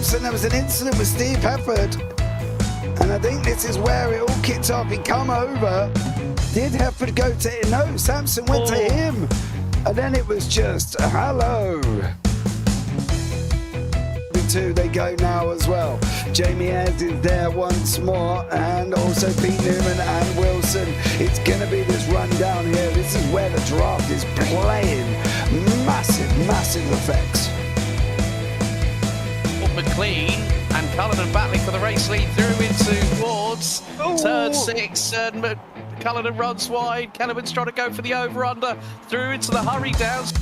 Samson, there was an incident with Steve Hefford. And I think this is where it all kicked off. He come over. Did Hefford go to... No, Samson went to him. And then it was just, hello. They go now as well. Jamie Ayres is there once more, and also Pete Newman and Wilson. It's going to be this run down here. This is where the draft is playing massive effects. McLean and Cullinan battling for the race lead through into towards turn 6, and Cullinan runs wide. Kellerman's trying to go for the over-under through into the hurry downs.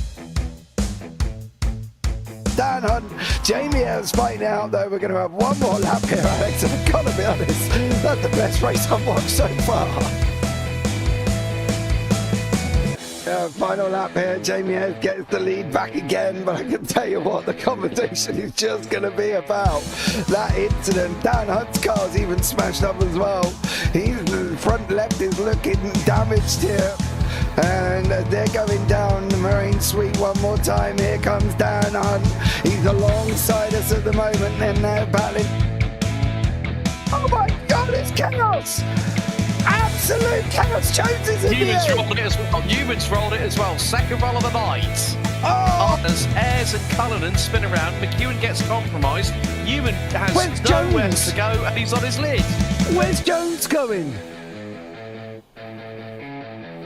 Dan Hunt, Jamie Ayres fighting out though. We're going to have one more lap here, Alex, and I've got to be honest, that's the best race I've watched so far. Final lap here, Jamie Ayres gets the lead back again, but I can tell you what, the competition is just going to be about that incident. Dan Hunt's car's even smashed up as well. The front left is looking damaged here. And they're going down the Marine Suite one more time. Here comes Dan Hunt. He's alongside us at the moment, and they're battling. Oh my God, it's chaos! Absolute chaos. Jones is in Newman's the rolled it as well. Newman's rolled it as well. Second roll of the night. Partners, Ayres and Cullinan spin around. McEwen gets compromised. Newman has nowhere to go, and he's on his lid. Where's Jones going?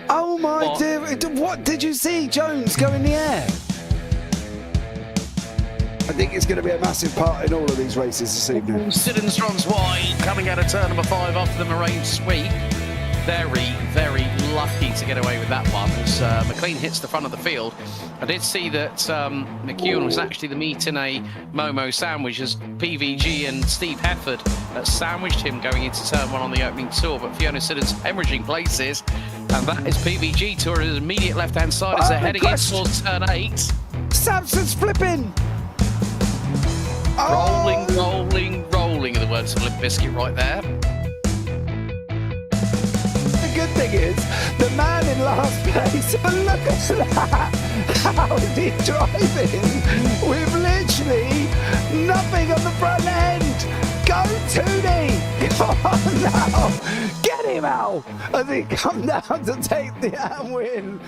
Oh my dear, what did you see? Jones go in the air? I think it's going to be a massive part in all of these races this evening. Siddons runs wide, coming out of turn number 5 after the Moraine sweep. Very lucky to get away with that one as McLean hits the front of the field. I did see that McEwen was actually the meat in a Momo sandwich as PVG and Steve Hefford sandwiched him going into turn 1 on the opening tour, but Fiona Siddons hemorrhaging places, and that is PVG to his immediate left-hand side as they're heading in towards turn 8. Samson's flipping! Rolling are the words of Limp Bizkit right there. The good thing is, the man in last place, but look at that! How is he driving? With literally nothing on the front end! Go Tooney! Come on now! Get him out! As he come down to take the AM win.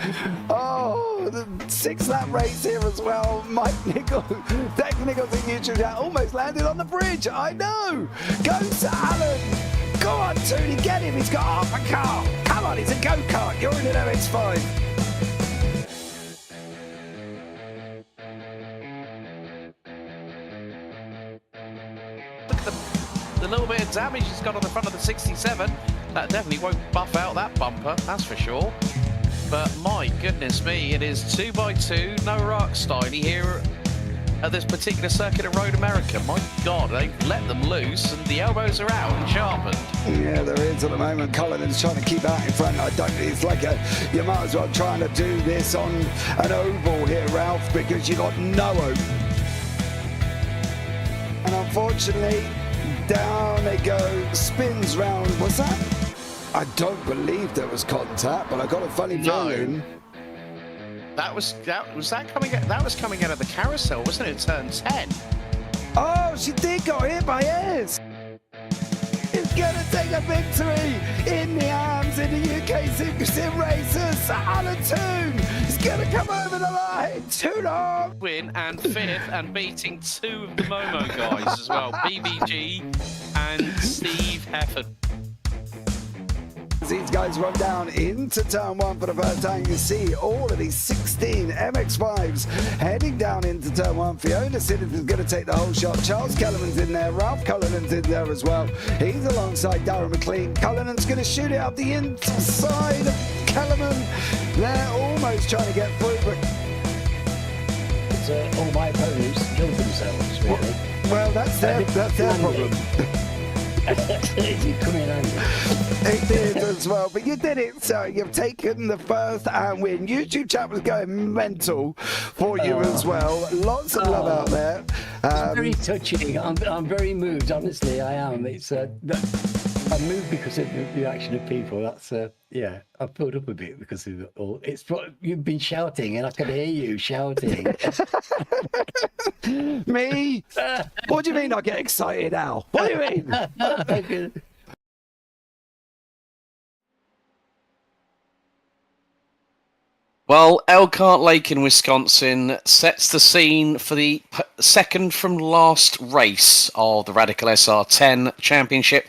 Oh, the 6-lap race here as well. Mike Nichols, Dex Nichols in YouTube chat almost landed on the bridge. I know! Goes to Allen. Go on, Tooney, get him. He's got half a car. Come on, it's a go-kart. You're in an OX5. The little bit of damage he's got on the front of the 67, that definitely won't buff out that bumper, that's for sure. But my goodness me, it is 2x2, no rock styly here at this particular circuit at Road America. My God, they've let them loose and the elbows are out and sharpened. Yeah, there is at the moment. Cullinan's trying to keep out in front. It's like you might as well trying to do this on an oval here, Ralph, because you got no hope. And unfortunately, down they go, spins round. What's that? I don't believe there was contact, but I got a funny feeling. That was coming out of the carousel, wasn't it? Turn 10. Oh, she did go hit by Ayres. It's gonna take a victory in the arms in the UK Sim Racers. Alan Toon is gonna come over the line. Too long. Win and 5th and beating 2 of the Momo guys as well. BBG and Steve Hefford. These guys run down into turn 1 for the first time. You see all of these 16 MX-5s heading down into turn 1. Fiona Siddons is going to take the whole shot. Charles Kellerman's in there. Ralph Cullinan's in there as well. He's alongside Darren McLean. Cullinan's going to shoot it up the inside of Kellerman. They're almost trying to get through, but it's all my opponents killed themselves, really. Well, that's their problem. You come in handy. It did as well, but you did it, so you've taken the first and win. YouTube chat was going mental for you as well. Lots of love out there. It's very touching. I'm very moved, honestly, I am. It's a moved because of the reaction of people. That's yeah. I filled up a bit because of it all. It's you've been shouting, and I can hear you shouting. Me? What do you mean I get excited, Al? What do you mean? Well, Elkhart Lake in Wisconsin sets the scene for the second from last race of the Radical SR10 Championship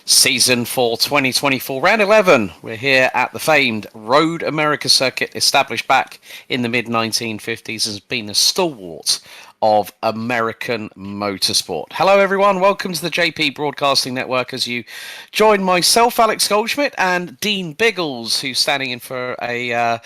season for 2024. Round 11, we're here at the famed Road America circuit, established back in the mid-1950s, has been a stalwart of American motorsport. Hello everyone, welcome to the JP Broadcasting Network as you join myself, Alex Goldschmidt, and Dean Biggles, who's standing in for a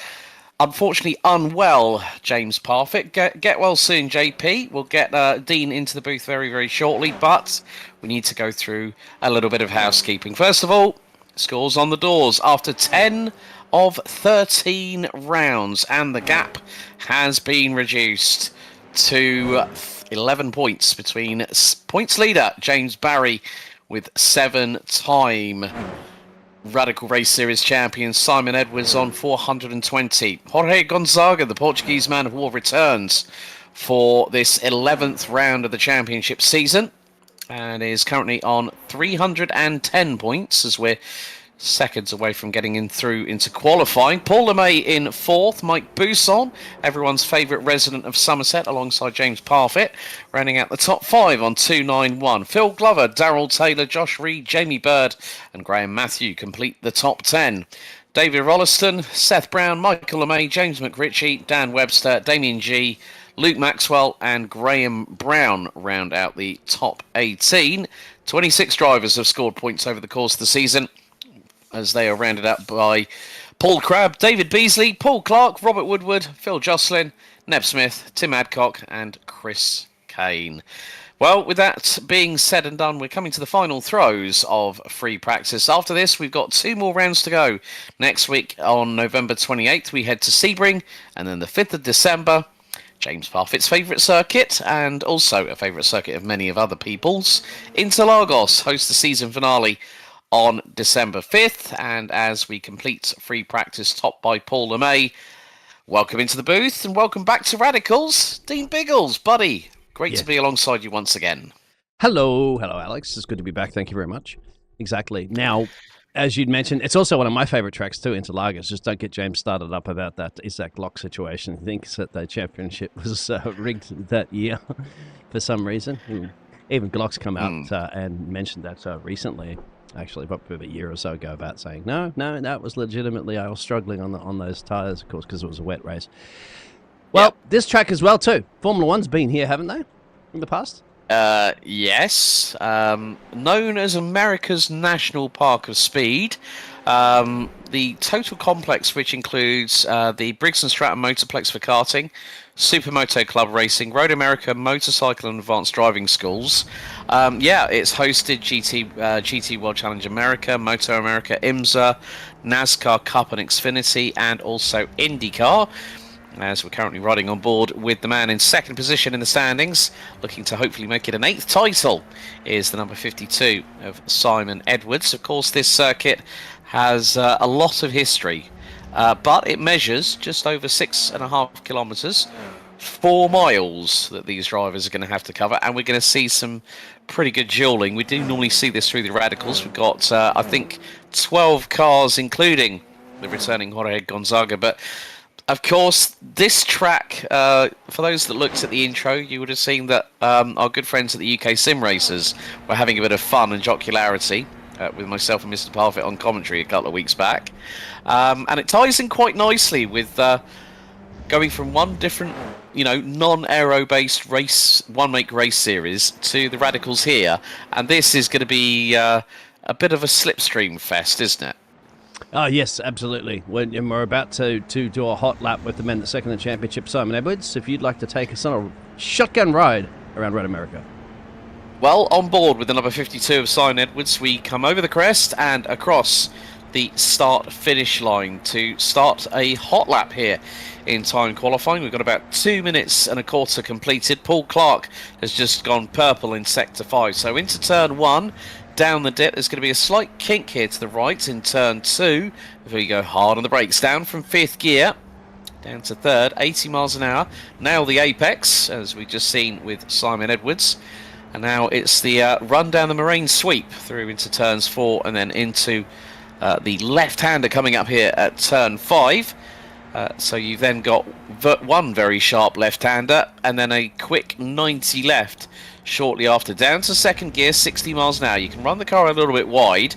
unfortunately unwell James Parfitt. Get well soon, JP. We'll get Dean into the booth very, very shortly, but we need to go through a little bit of housekeeping. First of all, scores on the doors after 10 of 13 rounds, and the gap has been reduced to 11 points between points leader James Barry with 7-time Radical Race Series champion Simon Edwards on 420. Jorge Gonzaga, the Portuguese man of war, returns for this 11th round of the championship season and is currently on 310 points as we're seconds away from getting into qualifying. Paul LeMay in 4th, Mike Bousson, everyone's favourite resident of Somerset, alongside James Parfitt, rounding out the top 5 on 291. Phil Glover, Darrell Taylor, Josh Reed, Jamie Bird and Graham Matthew complete the top 10. David Rolliston, Seth Brown, Michael LeMay, James McRitchie, Dan Webster, Damien G, Luke Maxwell and Graham Brown round out the top 18. 26 drivers have scored points over the course of the season, as they are rounded up by Paul Crabb, David Beasley, Paul Clark, Robert Woodward, Phil Jocelyn, Neb Smith, Tim Adcock and Chris Kane. Well, with that being said and done, we're coming to the final throes of free practice. After this, we've got 2 more rounds to go. Next week, on November 28th, we head to Sebring, and then the 5th of December, James Parfitt's favourite circuit, and also a favourite circuit of many of other people's, Interlagos hosts the season finale on December 5th, and as we complete free practice topped by Paul LeMay, welcome into the booth and welcome back to Radicals, Dean Biggles, buddy. Great to be alongside you once again. Hello, Alex. It's good to be back. Thank you very much. Exactly. Now, as you'd mentioned, it's also one of my favourite tracks too, Interlagos. Just don't get James started up about that Isaac Locke situation. He thinks that the championship was rigged that year for some reason. Even Glock's come out and mentioned that recently. Actually, about a year or so ago, about saying no, that was legitimately, I was struggling on those tyres, of course, because it was a wet race. Well, this track as well too. Formula One's been here, haven't they, in the past? Yes. Known as America's National Park of Speed. The total complex, which includes the Briggs & Stratton Motorplex for karting, Supermoto Club Racing, Road America Motorcycle and Advanced Driving Schools. It's hosted GT World Challenge America, Moto America, IMSA, NASCAR Cup and Xfinity, and also IndyCar. As we're currently riding on board with the man in 2nd position in the standings, looking to hopefully make it an 8th title, is the number 52 of Simon Edwards. Of course, this circuit has a lot of history, but it measures just over 6.5 kilometres, 4 miles that these drivers are going to have to cover, and we're going to see some pretty good duelling. We do normally see this through the Radicals. We've got, I think, 12 cars, including the returning Jorge Gonzaga, but of course, this track, for those that looked at the intro, you would have seen that our good friends at the UK Sim Racers were having a bit of fun and jocularity with myself and Mr. Parfitt on commentary a couple of weeks back. And it ties in quite nicely with going from one different, non-aero-based race, one-make race series to the Radicals here. And this is going to be a bit of a slipstream fest, isn't it? Oh, yes, absolutely. We're about to do a hot lap with the men that second the championship, Simon Edwards. If you'd like to take us on a shotgun ride around Road America. Well, on board with the number 52 of Simon Edwards, we come over the crest and across the start-finish line to start a hot lap here in time qualifying. We've got about 2 minutes and a quarter completed. Paul Clark has just gone purple in Sector 5. So into Turn 1, down the dip. There's going to be a slight kink here to the right in turn 2. Before you go hard on the brakes. Down from 5th gear, down to 3rd, 80 miles an hour. Nail the apex, as we just seen with Simon Edwards. And now it's the run down the moraine sweep through into turns 4 and then into the left-hander coming up here at turn 5. So you've then got one very sharp left-hander and then a quick 90 left shortly after. Down to 2nd gear, 60 miles an hour. You can run the car a little bit wide.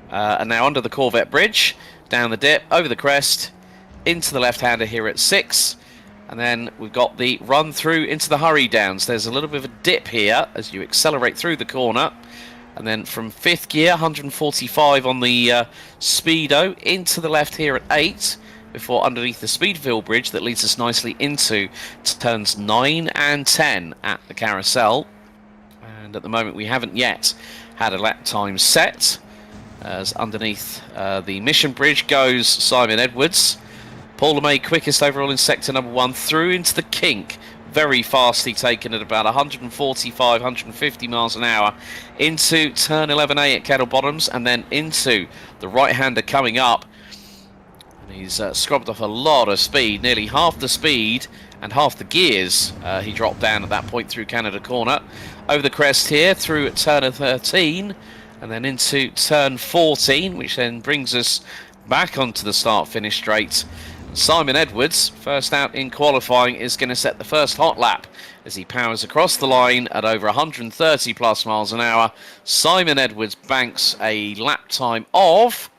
And now under the Corvette bridge, down the dip, over the crest, into the left-hander here at 6. And then we've got the run through into the hurry downs. There's a little bit of a dip here as you accelerate through the corner. And then from 5th gear, 145 on the Speedo, into the left here at 8, before underneath the Speedville bridge that leads us nicely into turns 9 and 10 at the carousel. And at the moment we haven't yet had a lap time set, as underneath the Mission Bridge goes Simon Edwards. Paul LeMay quickest overall in sector number 1 through into the kink, very fastly taken at about 145, 150 miles an hour into turn 11A at Kettle Bottoms, and then into the right-hander coming up. And he's scrubbed off a lot of speed, nearly half the speed and half the gears he dropped down at that point through Canada Corner. Over the crest here through at turn 13 and then into turn 14, which then brings us back onto the start-finish straight. Simon Edwards, first out in qualifying, is going to set the first hot lap as he powers across the line at over 130 plus miles an hour. Simon Edwards banks a lap time of,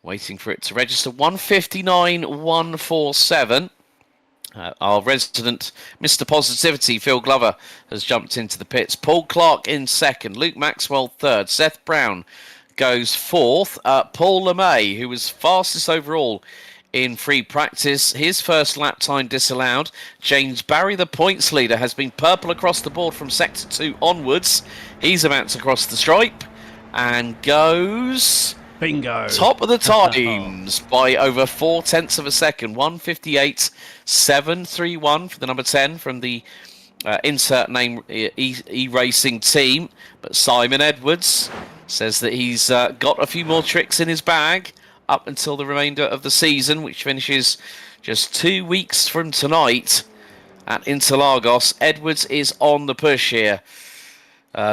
waiting for it to register, 1:59.147. Our resident Mr. Positivity, Phil Glover, has jumped into the pits. Paul Clark in 2nd, Luke Maxwell 3rd, Seth Brown goes 4th. Paul LeMay, who was fastest overall in free practice, his first lap time disallowed. James Barry, the points leader, has been purple across the board from sector 2 onwards. He's about to cross the stripe and goes Bingo. top of the times by over 0.4 of a second. 1:58.731 for the number 10 from the insert name E-Racing team. But Simon Edwards says that he's got a few more tricks in his bag up until the remainder of the season, which finishes just 2 weeks from tonight at Interlagos. Edwards is on the push here,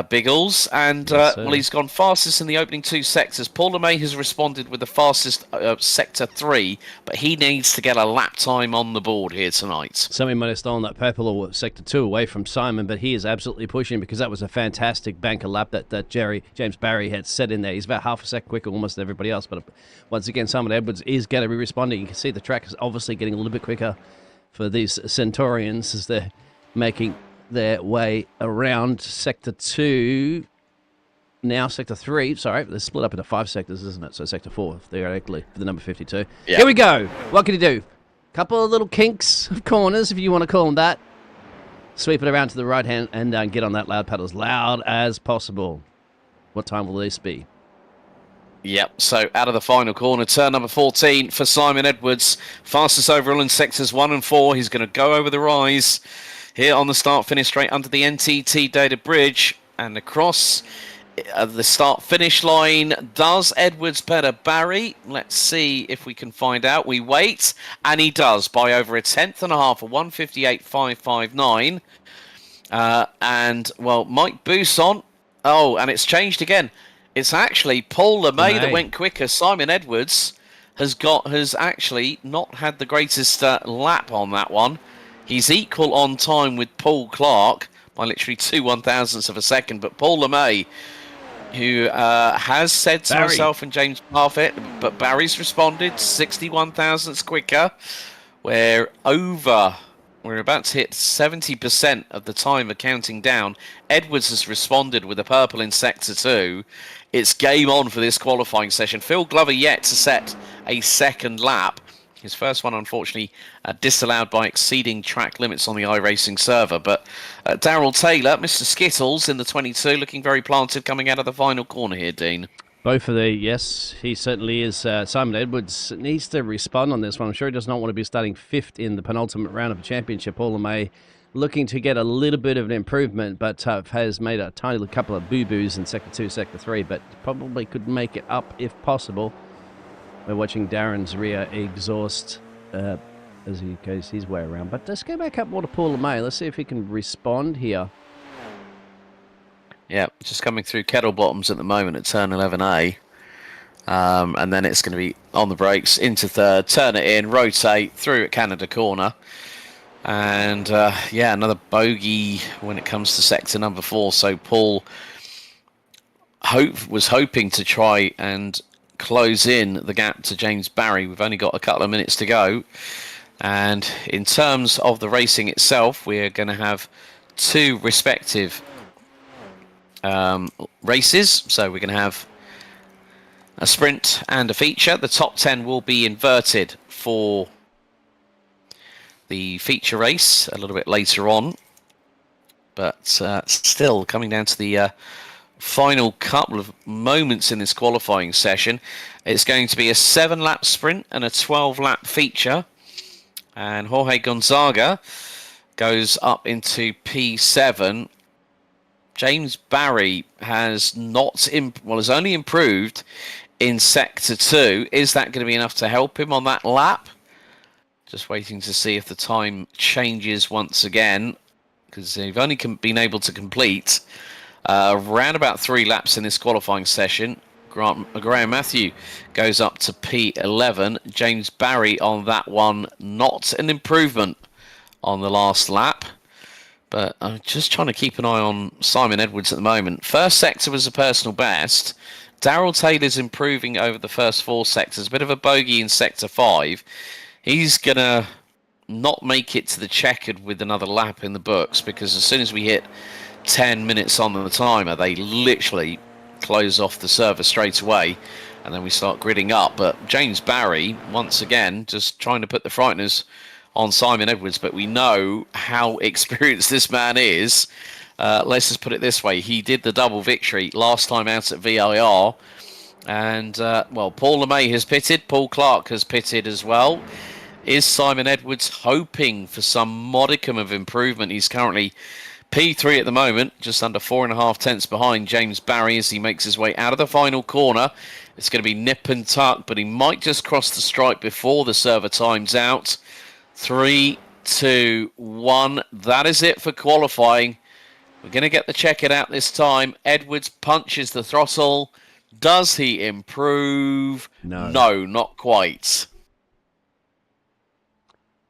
Biggles, and well, he's gone fastest in the opening 2 sectors. Paul LeMay has responded with the fastest sector 3, but he needs to get a lap time on the board here tonight. Somebody might have stolen that purple or sector 2 away from Simon, but he is absolutely pushing, because that was a fantastic banker lap that James Barry had set in there. He's about half a second quicker almost than everybody else, but once again, Simon Edwards is going to be responding. You can see the track is obviously getting a little bit quicker for these Centaurians as they're making their way around sector 2. Now sector 3, sorry, they're split up into 5 sectors, isn't it? So sector 4, theoretically, for the number 52. Yeah. Here we go. What can you do? Couple of little kinks of corners, if you want to call them that. Sweep it around to the right hand and get on that loud pedal as loud as possible. What time will this be? Yep, so out of the final corner, turn number 14 for Simon Edwards. Fastest overall in sectors 1 and 4. He's going to go over the rise here on the start-finish straight under the NTT data bridge and across the start-finish line. Does Edwards better Barry? Let's see if we can find out. We wait, and he does by over 1/10 and a half, a 1:58.559. And, well, Mike Bousson. Oh, and it's changed again. It's actually Paul LeMay that went quicker. Simon Edwards has actually not had the greatest lap on that one. He's equal on time with Paul Clark by literally 2/1000ths of a second. But Paul LeMay, who has said to himself and James Parfitt, but Barry's responded 61,000ths quicker. We're about to hit 70% of the timer counting down. Edwards has responded with a purple in sector 2. It's game on for this qualifying session. Phil Glover yet to set a second lap. His first one, unfortunately, disallowed by exceeding track limits on the iRacing server. But Darrell Taylor, Mr. Skittles in the 22, looking very planted coming out of the final corner here, Dean. Both of the, yes, he certainly is. Simon Edwards needs to respond on this one. I'm sure he does not want to be starting 5th in the penultimate round of the championship. Paul LeMay looking to get a little bit of an improvement, but has made a tiny couple of boo-boos in Sector 2, Sector 3, but probably could make it up if possible. We're watching Darren's rear exhaust as he goes his way around. But let's go back up more to Paul LeMay. Let's see if he can respond here. Yeah, just coming through Kettle Bottoms at the moment at turn 11A. And then it's going to be on the brakes, into third, turn it in, rotate through at Canada Corner. And yeah, another bogey when it comes to sector number 4. So Paul was hoping to try and close in the gap to James Barry. We've only got a couple of minutes to go. And in terms of the racing itself, we're going to have 2 respective races. So we're going to have a sprint and a feature. The top 10 will be inverted for the feature race a little bit later on. But still coming down to the final couple of moments in this qualifying session. It's going to be a 7-lap sprint and a 12-lap feature. And Jorge Gonzaga goes up into P7. James Barry has has only improved in Sector 2. Is that going to be enough to help him on that lap? Just waiting to see if the time changes once again, because they've only been able to complete around about 3 laps in this qualifying session. Graham Matthew goes up to P11. James Barry on that one, not an improvement on the last lap. But I'm just trying to keep an eye on Simon Edwards at the moment. First sector was a personal best. Darrell Taylor's improving over the first 4 sectors. A bit of a bogey in Sector 5. He's going to not make it to the checkered with another lap in the books, because as soon as we hit 10 minutes on the timer, they literally close off the server straight away, and then we start gridding up. But James Barry, once again, just trying to put the frighteners on Simon Edwards, but we know how experienced this man is. Let's just put it this way. He did the double victory last time out at VIR. And, well, Paul LeMay has pitted. Paul Clark has pitted as well. Is Simon Edwards hoping for some modicum of improvement? He's currently P3 at the moment, just under 4.5 tenths behind James Barry as he makes his way out of the final corner. It's going to be nip and tuck, but he might just cross the stripe before the server times out. 3, 2, 1. That is it for qualifying. We're going to get the check it out this time. Edwards punches the throttle. Does he improve? No, not quite.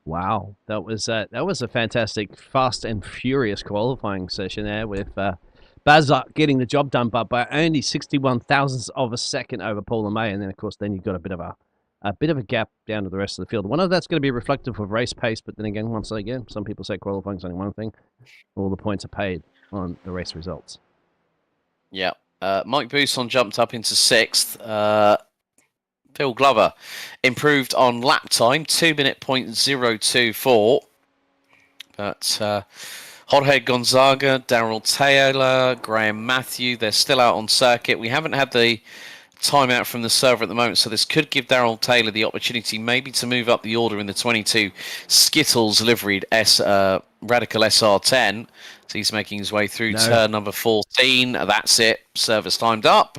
Wow, that was a fantastic, fast and furious qualifying session there with Bazza getting the job done, but by only 61 thousandths of a second over Paul LeMay, and then of course you've got a bit of a gap down to the rest of the field. One of that's going to be reflective of race pace, but then again, once again, some people say qualifying's only one thing. All the points are paid on the race results. Yeah, Mike Bousson jumped up into 6th. Phil Glover improved on lap time, 2:0.024. But Jorge Gonzaga, Darrell Taylor, Graham Matthew, they're still out on circuit. We haven't had the timeout from the server at the moment, so this could give Darrell Taylor the opportunity maybe to move up the order in the 22 Skittles liveried Radical SR10. So he's making his way through turn number 14. That's it. Service timed out.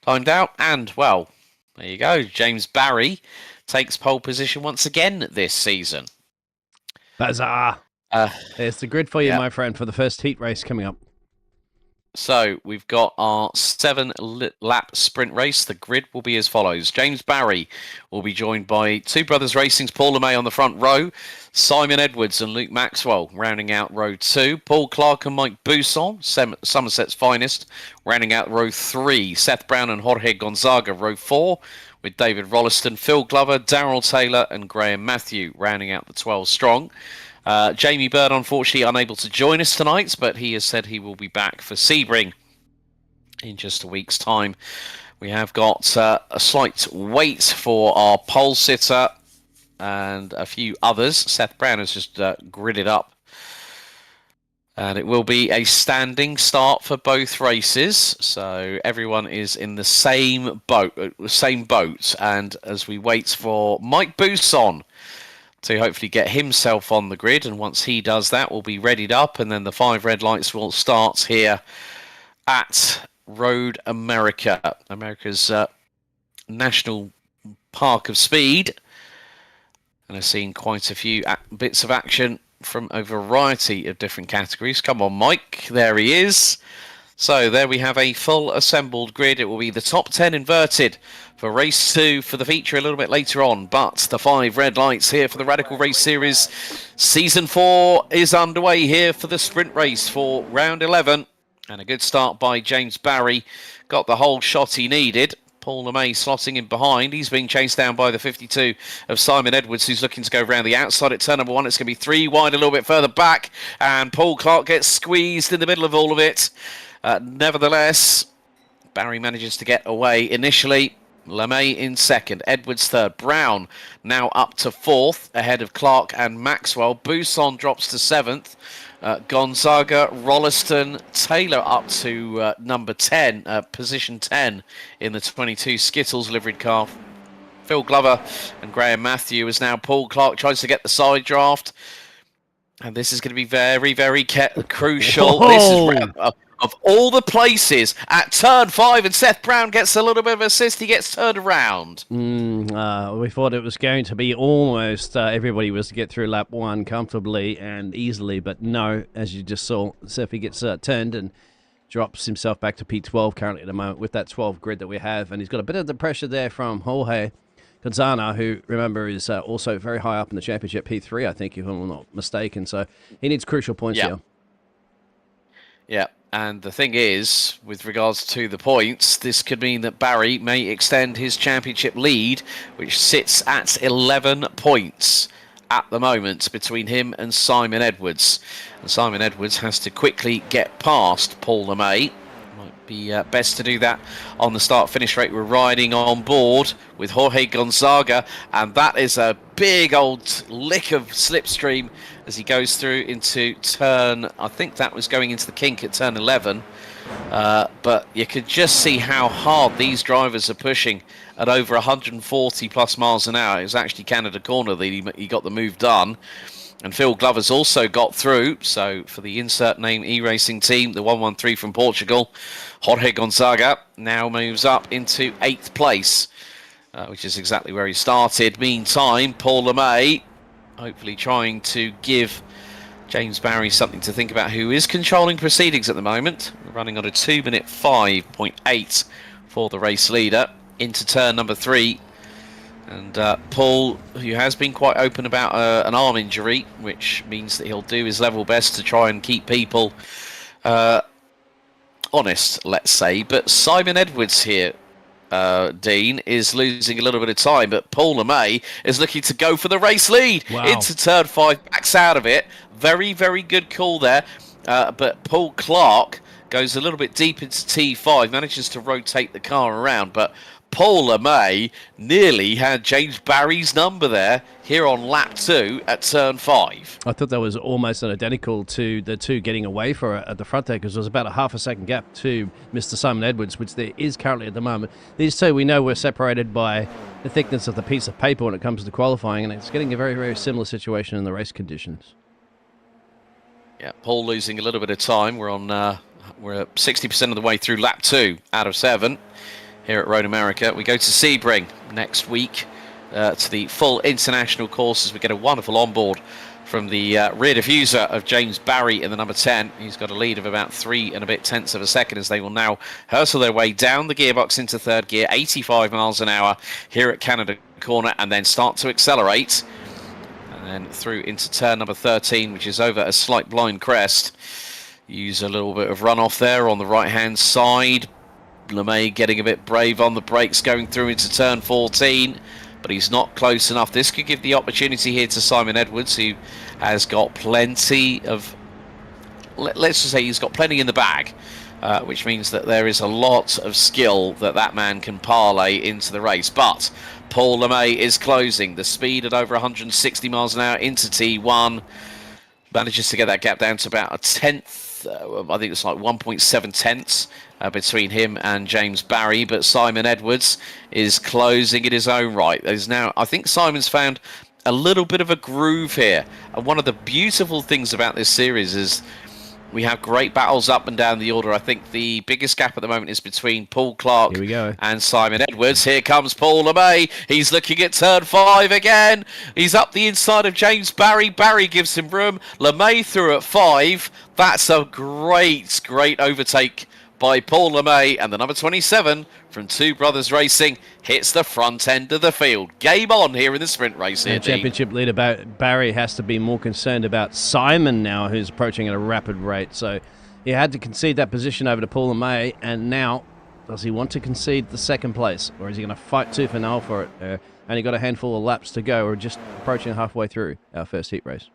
And, well, there you go. James Barry takes pole position once again this season. Bazaar. There's the grid for you, my friend, for the first heat race coming up. So we've got our 7-lap sprint race. The grid will be as follows. James Barry will be joined by Two Brothers Racing's Paul LeMay on the front row, Simon Edwards and Luke Maxwell rounding out row 2, Paul Clark and Mike Bousson, Somerset's finest, rounding out row 3, Seth Brown and Jorge Gonzaga row 4, with David Rolliston, Phil Glover, Darrell Taylor and Graham Matthew rounding out the 12 strong. Jamie Bird, unfortunately, unable to join us tonight, but he has said he will be back for Sebring in just a week's time. We have got a slight wait for our pole sitter and a few others. Seth Brown has just gridded up. And it will be a standing start for both races. So everyone is in the same boat. And as we wait for Mike Bousson, to hopefully get himself on the grid. And once he does that, we'll be readied up, and then the 5 red lights will start here at Road America, America's national park of speed. And I've seen quite a few bits of action from a variety of different categories. Come on, Mike. There he is. So there we have a full assembled grid. It will be the top 10 inverted for race 2 for the feature a little bit later on. But the 5 red lights here for the Radical Race Series. Season 4 is underway here for the sprint race for round 11. And a good start by James Barry. Got the whole shot he needed. Paul LeMay slotting in behind. He's being chased down by the 52 of Simon Edwards, who's looking to go around the outside at turn number 1. It's going to be 3 wide, a little bit further back. And Paul Clark gets squeezed in the middle of all of it. Nevertheless, Barry manages to get away initially. LeMay in second, Edwards third, Brown now up to 4th, ahead of Clark and Maxwell. Buisson drops to 7th. Gonzaga, Rolliston, Taylor up to number 10, position 10 in the 22 Skittles liveried car. Phil Glover and Graham Matthew as now Paul Clark tries to get the side draft. And this is going to be very, very crucial. This is of all the places at turn 5, and Seth Brown gets a little bit of assist. He gets turned around. We thought it was going to be almost everybody was to get through lap 1 comfortably and easily, but no, as you just saw, Seth gets turned and drops himself back to P12 currently at the moment with that 12 grid that we have, and he's got a bit of the pressure there from Jorge Gonzana, who, remember, is also very high up in the championship, P3, I think, if I'm not mistaken, so he needs crucial points here. Yeah. And the thing is, with regards to the points, this could mean that Barry may extend his championship lead, which sits at 11 points at the moment between him and Simon Edwards. And Simon Edwards has to quickly get past Paul LeMay. Might be best to do that on the start-finish rate. We're riding on board with Jorge Gonzaga, and that is a big old lick of slipstream as he goes through into turn, I think that was going into the kink at turn 11. But you could just see how hard these drivers are pushing at over 140 plus miles an hour. It was actually Canada Corner that he got the move done. And Phil Glover's also got through. So for the insert name E-Racing team, the 113 from Portugal, Jorge Gonzaga now moves up into 8th place, which is exactly where he started. Meantime, Paul LeMay hopefully trying to give James Barry something to think about, who is controlling proceedings at the moment. We're running on a 2-minute 5.8 for the race leader into turn number 3. And Paul, who has been quite open about an arm injury, which means that he'll do his level best to try and keep people honest, let's say. But Simon Edwards here, Dean, is losing a little bit of time, but Paul LeMay is looking to go for the race lead into turn 5, backs out of it. Very, very good call there. But Paul Clark goes a little bit deep into T5, manages to rotate the car around, but Paul LeMay nearly had James Barry's number there here on lap 2 at turn 5. I thought that was almost identical to the two getting away for it at the front there, because there was about a half a second gap to Mr. Simon Edwards, which there is currently at the moment. These two, we know, we're separated by the thickness of the piece of paper when it comes to qualifying, and it's getting a very, very similar situation in the race conditions. Yeah, Paul losing a little bit of time. We're at 60% of the way through lap 2 out of 7. Here at Road America. We go to Sebring next week to the full international courses. We get a wonderful onboard from the rear diffuser of James Barry in the number 10. He's got a lead of about 3 and a bit tenths of a second as they will now hurtle their way down the gearbox into 3rd gear, 85 miles an hour here at Canada Corner, and then start to accelerate. And then through into turn number 13, which is over a slight blind crest. Use a little bit of runoff there on the right-hand side. LeMay getting a bit brave on the brakes, going through into turn 14, but he's not close enough. This could give the opportunity here to Simon Edwards, who has got plenty of, let's just say he's got plenty in the bag, which means that there is a lot of skill that man can parlay into the race. But Paul LeMay is closing the speed at over 160 miles an hour into T1, manages to get that gap down to about a tenth. I think it's like 1.7 tenths between him and James Barry, but Simon Edwards is closing in his own right. There's now, I think Simon's found a little bit of a groove here. And one of the beautiful things about this series is we have great battles up and down the order. I think the biggest gap at the moment is between Paul Clark Here we go. and Simon Edwards. Here comes Paul LeMay. He's looking at turn 5 again. He's up the inside of James Barry. Barry gives him room. LeMay through at 5. That's a great, great overtake by Paul LeMay, and the number 27 from Two Brothers Racing hits the front end of the field. Game on here in the sprint race here, And championship leader Barry has to be more concerned about Simon now, who's approaching at a rapid rate. So he had to concede that position over to Paul LeMay, and now does he want to concede the second place, or is he going to fight tooth and nail for it? Only got a handful of laps to go, or just approaching halfway through our first heat race.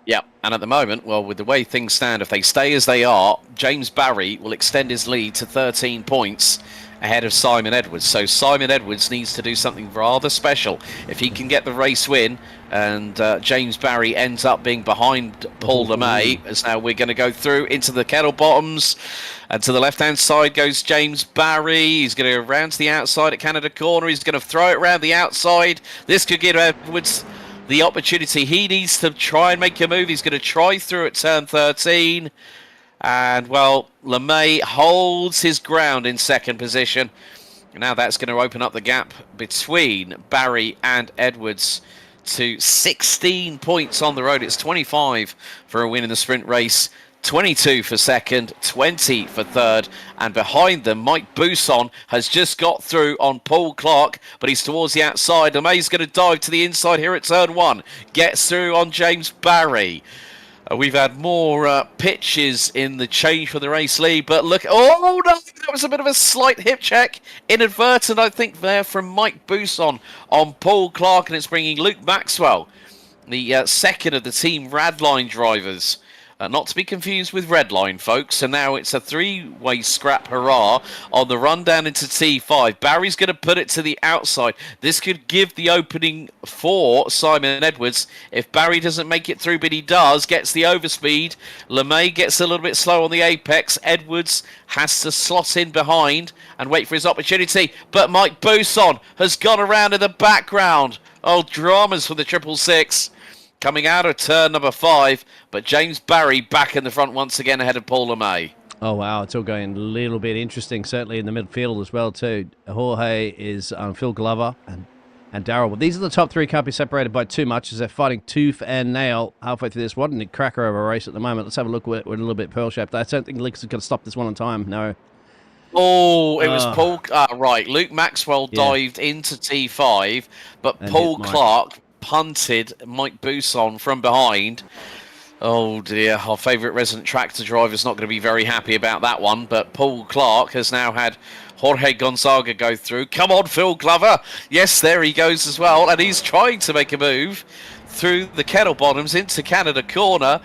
Yeah, and at the moment, well, with the way things stand, if they stay as they are, James Barry will extend his lead to 13 points ahead of Simon Edwards. So Simon Edwards needs to do something rather special. If he can get the race win, and James Barry ends up being behind Paul LeMay, as now we're going to go through into the kettle bottoms. And to the left-hand side goes James Barry. He's going to go round to the outside at Canada Corner. He's going to throw it round the outside. This could give Edwards the opportunity. He needs to try and make a move. He's going to try through at turn 13. And, well, LeMay holds his ground in second position. Now that's going to open up the gap between Barry and Edwards to 16 points on the road. It's 25 for a win in the sprint race, 22 for second, 20 for third, and behind them, Mike Bousson has just got through on Paul Clark, but he's towards the outside. LeMay's going to dive to the inside here at turn 1, gets through on James Barry. We've had more pitches in the change for the race lead, but look, oh no, that was a bit of a slight hip check, inadvertent I think there from Mike Bousson on Paul Clark, and it's bringing Luke Maxwell, the second of the Team Radline drivers, not to be confused with Redline, folks. And now it's a three-way scrap hurrah on the run down into T5. Barry's going to put it to the outside. This could give the opening for Simon Edwards if Barry doesn't make it through, but he does. Gets the overspeed. LeMay gets a little bit slow on the apex. Edwards has to slot in behind and wait for his opportunity. But Mike Bousson has gone around in the background. Oh, dramas for the 666. Coming out of turn number 5, but James Barry back in the front once again ahead of Paul LeMay. Oh, wow. It's all going a little bit interesting, certainly in the midfield as well, too. Jorge is Phil Glover and Darrell. But these are the top three. Can't be separated by too much as they're fighting tooth and nail halfway through this. What a cracker of a race at the moment. Let's have a look. We're a little bit pearl-shaped. I don't think Lex is going to stop this one on time. No. Oh, it was Paul... right, Luke Maxwell dived into T5, but And Paul hit Mike. Clark punted Mike Bousson from behind. Oh dear, our favourite resident tractor driver is not going to be very happy about that one, but Paul Clark has now had Jorge Gonzaga go through. Come on, Phil Glover. Yes, there he goes as well, and he's trying to make a move through the kettle bottoms into Canada Corner.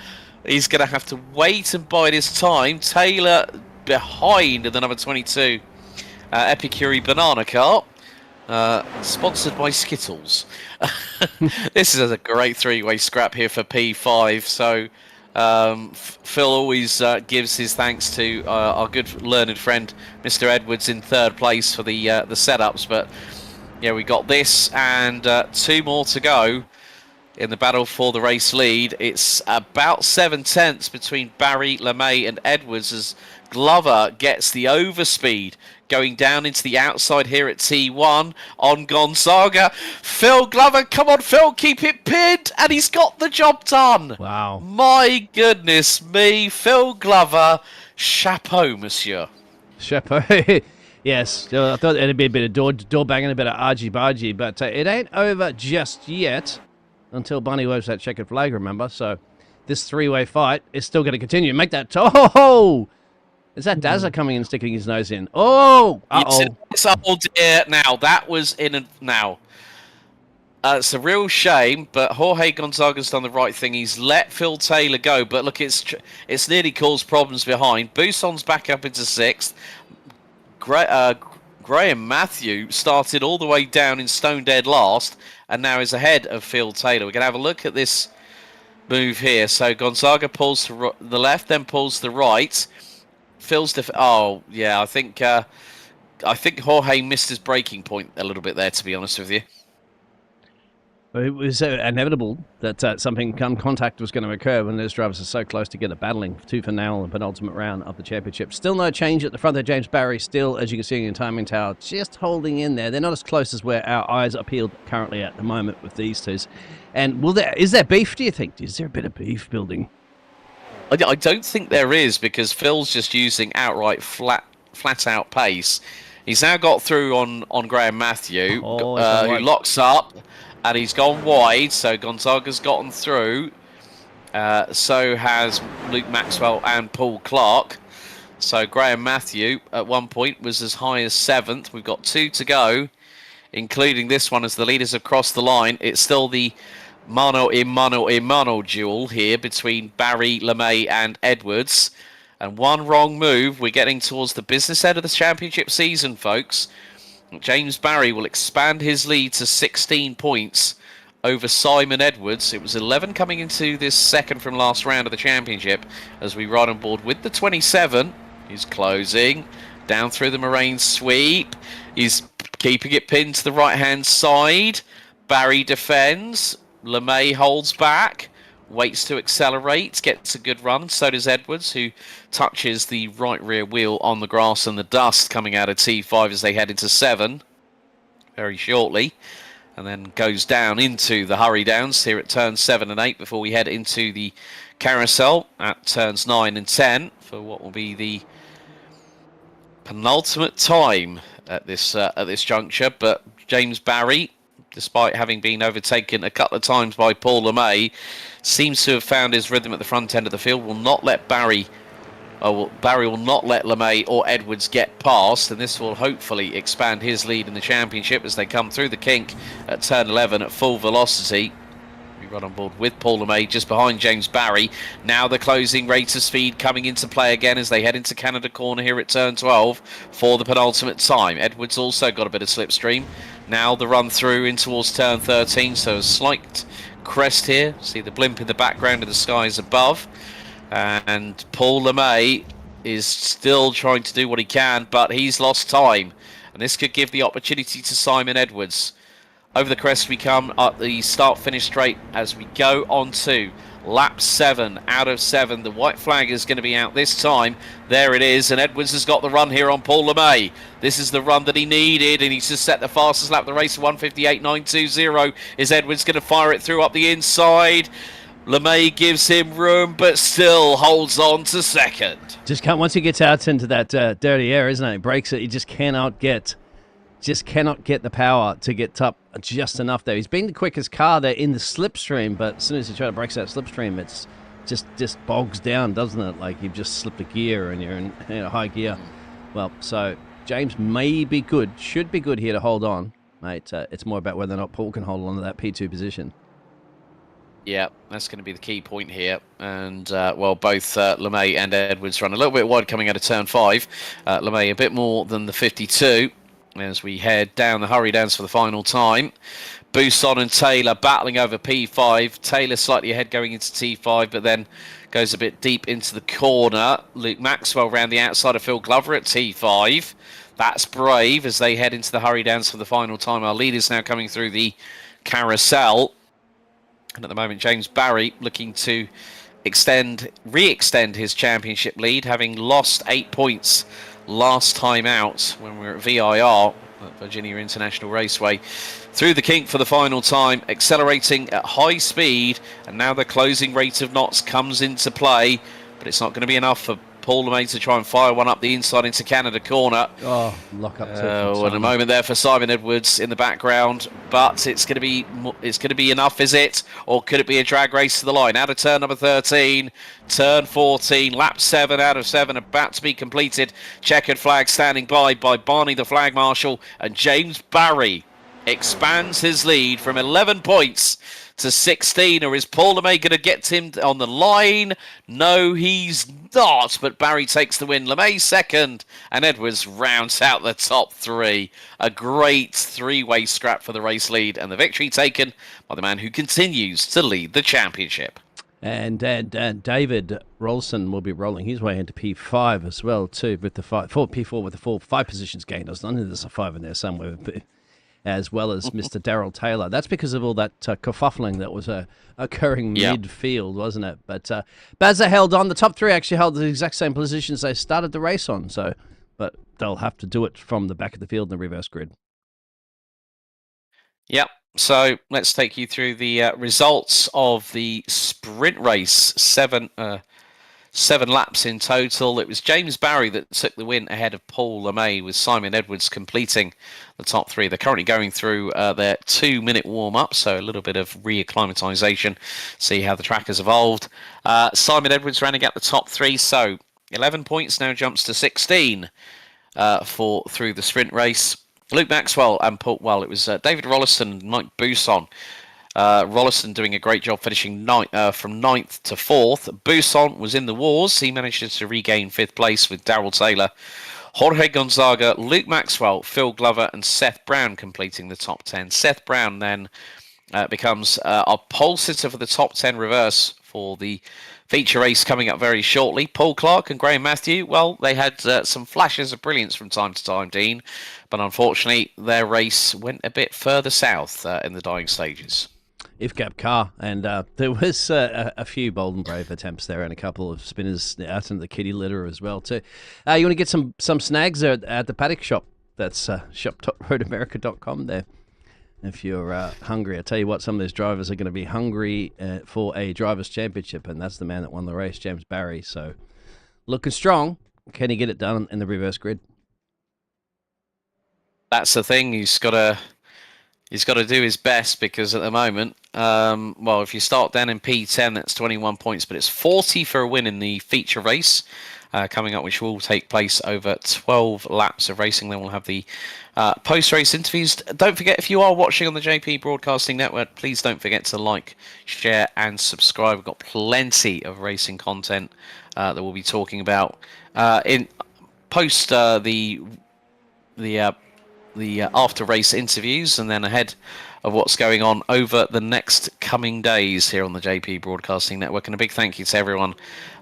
He's going to have to wait and bide his time. Taylor behind the number 22 Epicurie Banana Cart. Sponsored by Skittles. This is a great three-way scrap here for P5. So Phil always gives his thanks to our good learned friend Mr. Edwards in third place for the setups. But yeah, we got this and 2 more to go in the battle for the race lead. It's about 7/10 between Barry, LeMay and Edwards as Glover gets the overspeed going down into the outside here at T1 on Gonzaga. Phil Glover, come on Phil, keep it pinned, and he's got the job done. Wow. My goodness me, Phil Glover, chapeau, monsieur. Chapeau. Yes, I thought it'd be a bit of door banging, a bit of argy-bargy, but it ain't over just yet until Bunny waves that checkered flag, remember? So this three-way fight is still going to continue. Make that... Oh! Is that Dazza coming and sticking his nose in? Oh! Uh-oh. It's oh dear. Now, that was in a... Now, it's a real shame, but Jorge Gonzaga's done the right thing. He's let Phil Taylor go, but look, it's nearly caused problems behind. Bousson's back up into 6th. Graham Matthew started all the way down in stone dead last, and now is ahead of Phil Taylor. We're going to have a look at this move here. So Gonzaga pulls to the left, then pulls to the right. Phil's oh yeah, I think Jorge missed his breaking point a little bit there, to be honest with you. It was inevitable that something contact was going to occur when those drivers are so close together, battling tooth and nail in the penultimate round of the championship. Still no change at the front there. James Barry still, as you can see in timing tower, just holding in there. They're not as close as where our eyes are peeled currently at the moment with these two. And is there beef, do you think? Is there a bit of beef building? I don't think there is, because Phil's just using outright flat out pace. He's now got through on Graham Matthew, who locks up. And he's gone wide, so Gonzaga's gotten through. So has Luke Maxwell and Paul Clark. So Graham Matthew at one point was as high as 7th. We've got 2 to go, including this one as the leaders have crossed the line. It's still the mano duel here between Barry, LeMay and Edwards. And one wrong move, we're getting towards the business end of the championship season, folks. James Barry will expand his lead to 16 points over Simon Edwards. It was 11 coming into this second from last round of the championship as we ride on board with the 27. He's closing down through the Moraine sweep. He's keeping it pinned to the right-hand side. Barry defends. LeMay holds back. Waits to accelerate, gets a good run. So does Edwards, who touches the right rear wheel on the grass and the dust coming out of T5 as they head into 7 very shortly. And then goes down into the hurry downs here at turns 7 and 8 before we head into the carousel at turns 9 and 10 for what will be the penultimate time at this juncture. But James Barry, despite having been overtaken a couple of times by Paul LeMay, seems to have found his rhythm at the front end of the field. Will not let Barry will not let LeMay or Edwards get past, and this will hopefully expand his lead in the championship as they come through the kink at turn 11 at full velocity. We run on board with Paul LeMay just behind James Barry. Now the closing rate of speed coming into play again as they head into Canada Corner here at turn 12 for the penultimate time. Edwards also got a bit of slipstream. Now the run through in towards turn 13, so a slight crest here. See the blimp in the background of the skies above. And Paul LeMay is still trying to do what he can, but he's lost time. And this could give the opportunity to Simon Edwards. Over the crest we come at the start-finish straight as we go on to lap 7 out of 7. The white flag is going to be out this time. There it is, and Edwards has got the run here on Paul LeMay. This is the run that he needed, and he's just set the fastest lap of the race, 1:58.920. Is Edwards going to fire it through up the inside? LeMay gives him room, but still holds on to second. Just can't, once he gets out into that dirty air, isn't it? He breaks it. He just cannot get the power to get up just enough there. He's been the quickest car there in the slipstream, but as soon as he tries to break that slipstream, it's just bogs down, doesn't it? Like you've just slipped a gear and you're in high gear. Well, so James may be good, should be good here to hold on, mate. It's more about whether or not Paul can hold on to that P2 position. Yeah, that's going to be the key point here. And, well, both LeMay and Edwards run a little bit wide coming out of turn 5. LeMay a bit more than the 52 as we head down the hurry downs for the final time. Bousson and Taylor battling over P5. Taylor slightly ahead going into T5, but then goes a bit deep into the corner. Luke Maxwell round the outside of Phil Glover at T5. That's brave as they head into the hurry downs for the final time. Our leaders now coming through the carousel. And at the moment, James Barry looking to re-extend his championship lead, having lost 8 points last time out when we were at VIR, at Virginia International Raceway. Through the kink for the final time, accelerating at high speed, and now the closing rate of knots comes into play, but it's not going to be enough for Paul LeMay to try and fire one up the inside into Canada Corner. Oh, lock up. And a moment there for Simon Edwards in the background, but it's going to be enough, is it? Or could it be a drag race to the line? Out of turn number 13, turn 14, lap 7 out of 7 about to be completed. Checkered flag standing by Barney the flag marshal, and James Barry expands his lead from 11 points to 16, or is Paul LeMay going to get him on the line? No, he's not, but Barry takes the win. LeMay second, and Edwards rounds out the top 3. A great three-way scrap for the race lead, and the victory taken by the man who continues to lead the championship. And David Rolson will be rolling his way into P5 as well, too, with the P4 with the 5 positions gained. I was wondering there's a 5 in there somewhere. But as well as Mr. Daryl Taylor. That's because of all that kerfuffling that was occurring midfield, wasn't it? But Bazza held on. The top three actually held the exact same positions they started the race on. But they'll have to do it from the back of the field in the reverse grid. Yep. So let's take you through the results of the sprint race. Seven laps in total. It was James Barry that took the win ahead of Paul LeMay, with Simon Edwards completing the top three. They're currently going through their 2-minute warm-up, so a little bit of reacclimatization, see how the track has evolved. Simon Edwards running out the top three, so 11 points now jumps to 16 through the sprint race. Luke Maxwell and Paul, well, it was David Rolliston and Mike Bousson. Rolliston doing a great job finishing from 9th to 4th. Bousson was in the wars. He managed to regain 5th place with Daryl Taylor. Jorge Gonzaga, Luke Maxwell, Phil Glover and Seth Brown completing the top 10. Seth Brown then becomes our pole sitter for the top 10 reverse for the feature race coming up very shortly. Paul Clark and Graham Matthew, well, they had some flashes of brilliance from time to time, Dean, but unfortunately their race went a bit further south in the dying stages. IFCAP car, and there was a few bold and brave attempts there and a couple of spinners out in the kitty litter as well too. You want to get some snags at the paddock shop. That's shop.roadamerica.com there. If you're hungry, I tell you what, some of those drivers are going to be hungry for a drivers' championship, and that's the man that won the race, James Barry. So looking strong. Can he get it done in the reverse grid? That's the thing. He's got to do his best, because at the moment, well, if you start down in P10, that's 21 points, but it's 40 for a win in the feature race coming up, which will take place over 12 laps of racing. Then we'll have the post-race interviews. Don't forget, if you are watching on the JP Broadcasting Network, please don't forget to like, share, and subscribe. We've got plenty of racing content that we'll be talking about in post the after race interviews, and then ahead of what's going on over the next coming days here on the JP Broadcasting Network. And a big thank you to everyone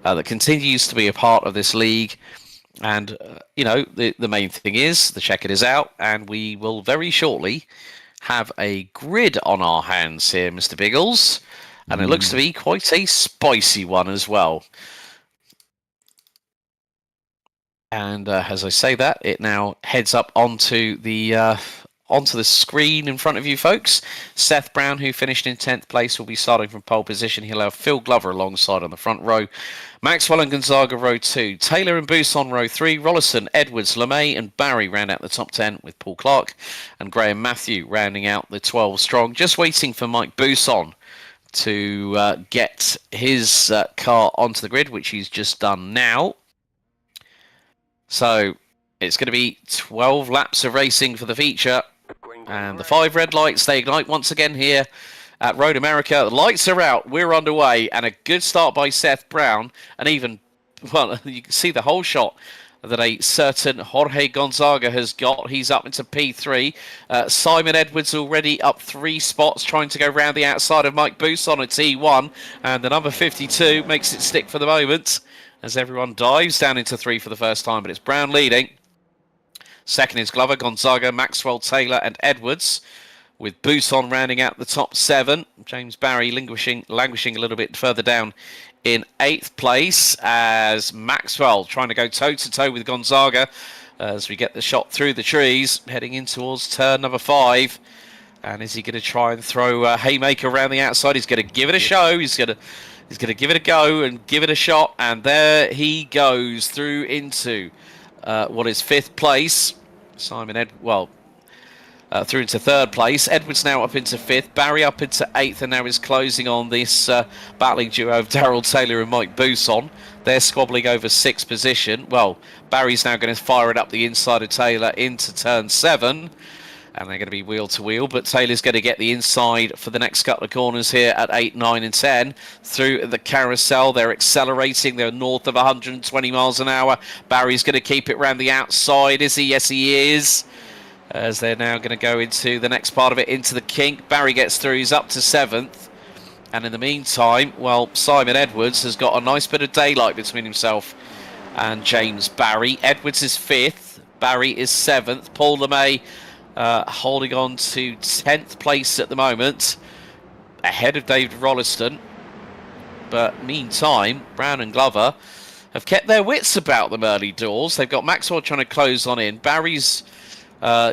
that continues to be a part of this league. And you know, the main thing is the checker is out, and we will very shortly have a grid on our hands here, Mr. Biggles, and it looks to be quite a spicy one as well. And as I say that, it now heads up onto the screen in front of you folks. Seth Brown, who finished in 10th place, will be starting from pole position. He'll have Phil Glover alongside on the front row. Maxwell and Gonzaga row 2. Taylor and Bousson row 3. Rolliston, Edwards, LeMay and Barry round out the top 10 with Paul Clark and Graham Matthew rounding out the 12 strong. Just waiting for Mike Bousson to get his car onto the grid, which he's just done now. So it's going to be 12 laps of racing for the feature. And the 5 red lights, they ignite once again here at Road America. The lights are out. We're underway. And a good start by Seth Brown. And even, well, you can see the whole shot that a certain Jorge Gonzaga has got. He's up into P3. Simon Edwards already up 3 spots, trying to go round the outside of Mike Bousson at T1. And the number 52 makes it stick for the moment, as everyone dives down into 3 for the first time, but it's Brown leading. Second is Glover, Gonzaga, Maxwell, Taylor and Edwards, with Bousson rounding out the top 7. James Barry languishing a little bit further down in 8th place, as Maxwell trying to go toe-to-toe with Gonzaga as we get the shot through the trees, heading in towards turn number 5. And is he going to try and throw a haymaker around the outside? He's going to give it a show. He's going to give it a go and give it a shot. And there he goes through into what is 5th place. Through into 3rd place. Edwards now up into 5th. Barry up into 8th, and now is closing on this battling duo of Daryl Taylor and Mike Bousson. They're squabbling over 6th position. Well, Barry's now going to fire it up the inside of Taylor into turn 7. And they're going to be wheel to wheel, but Taylor's going to get the inside for the next couple of corners here at 8, 9 and 10. Through the carousel, they're accelerating. They're north of 120 miles an hour. Barry's going to keep it round the outside. Is he? Yes, he is. As they're now going to go into the next part of it, into the kink. Barry gets through. He's up to 7th. And in the meantime, well, Simon Edwards has got a nice bit of daylight between himself and James Barry. Edwards is 5th. Barry is 7th. Paul LeMay holding on to 10th place at the moment, ahead of David Rolliston. But meantime, Brown and Glover have kept their wits about them early doors. They've got Maxwell trying to close on in. Barry's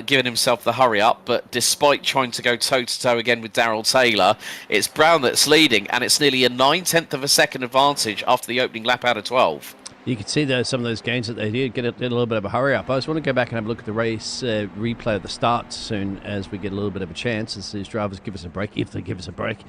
giving himself the hurry up, but despite trying to go toe-to-toe again with Daryl Taylor, it's Brown that's leading, and it's nearly a 9/10 of a second advantage after the opening lap out of 12. You can see some of those gains that they did get a little bit of a hurry up. I just want to go back and have a look at the race replay of the start soon as we get a little bit of a chance, as these drivers give us a break, if they give us a break,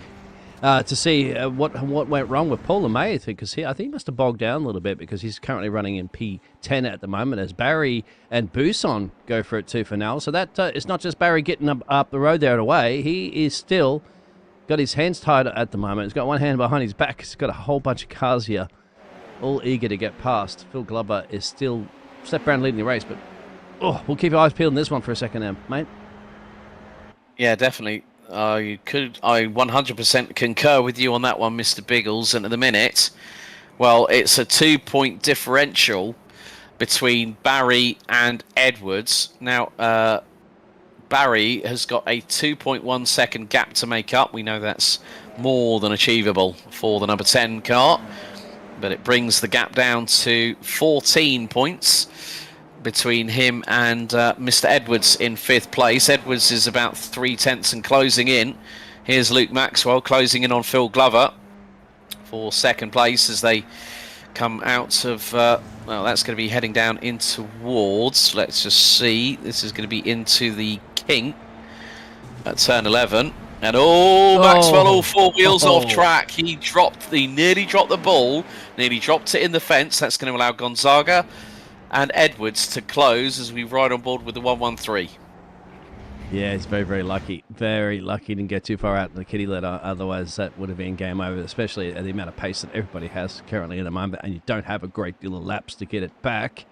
to see what went wrong with Paul LeMay, because I think he must have bogged down a little bit, because he's currently running in P10 at the moment as Barry and Buisson go for it too for now. So that it's not just Barry getting up the road there and away. He is still got his hands tied at the moment. He's got one hand behind his back. He's got a whole bunch of cars here, all eager to get past. Phil Glover is still Seth Brown leading the race, but we'll keep our eyes peeled on this one for a second now, mate. Yeah, definitely. I 100% concur with you on that one, Mr. Biggles. And at the minute, well, it's a 2-point differential between Barry and Edwards. Now, Barry has got a 2.1 second gap to make up. We know that's more than achievable for the number 10 car, but it brings the gap down to 14 points between him and Mr. Edwards in 5th place. Edwards is about 3/10 and closing in. Here's Luke Maxwell closing in on Phil Glover for 2nd place as they come out of, well, that's going to be heading down in towards, let's just see, this is going to be into the King at turn 11. And Maxwell, all 4 wheels off track. He nearly dropped the ball, nearly dropped it in the fence. That's going to allow Gonzaga and Edwards to close as we ride on board with the 113. Yeah, he's very, very lucky. Very lucky he didn't get too far out in the kitty litter. Otherwise, that would have been game over, especially at the amount of pace that everybody has currently at the moment, and you don't have a great deal of laps to get it back.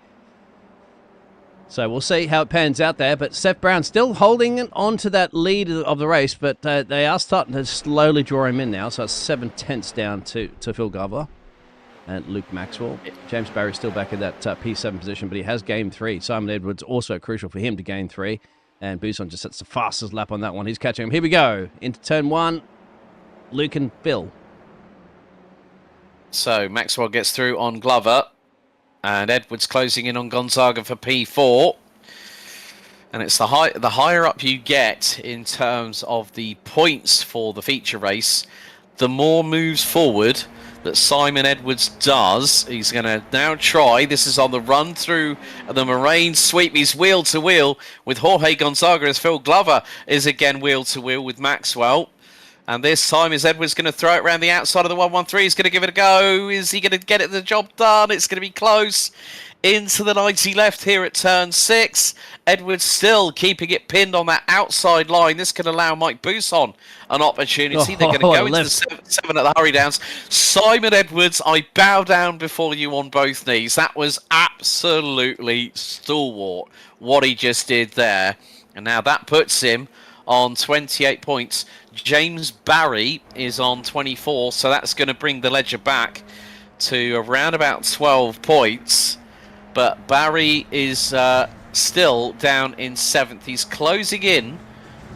So we'll see how it pans out there. But Seth Brown still holding on to that lead of the race, but they are starting to slowly draw him in now. So it's 7/10 down to Phil Glover and Luke Maxwell. James Barry still back in that P7 position, but he has gained 3. Simon Edwards also crucial for him to gain 3. And Buisson just sets the fastest lap on that one. He's catching him. Here we go. Into turn 1. Luke and Phil. So Maxwell gets through on Glover. And Edwards closing in on Gonzaga for P4. And it's the higher up you get in terms of the points for the feature race, the more moves forward that Simon Edwards does. He's going to now try. This is on the run through the Moraine sweep. He's wheel to wheel with Jorge Gonzaga as Phil Glover is again wheel to wheel with Maxwell. And this time is Edwards going to throw it around the outside of the 113. He's going to give it a go. Is he going to get the job done? It's going to be close. Into the 90 left here at turn 6. Edwards still keeping it pinned on that outside line. This can allow Mike Buisson an opportunity. They're going to go into the 7 at the hurry downs. Simon Edwards, I bow down before you on both knees. That was absolutely stalwart what he just did there. And now that puts him on 28 points. James Barry is on 24, so that's going to bring the ledger back to around about 12 points. But Barry is still down in 7th. He's closing in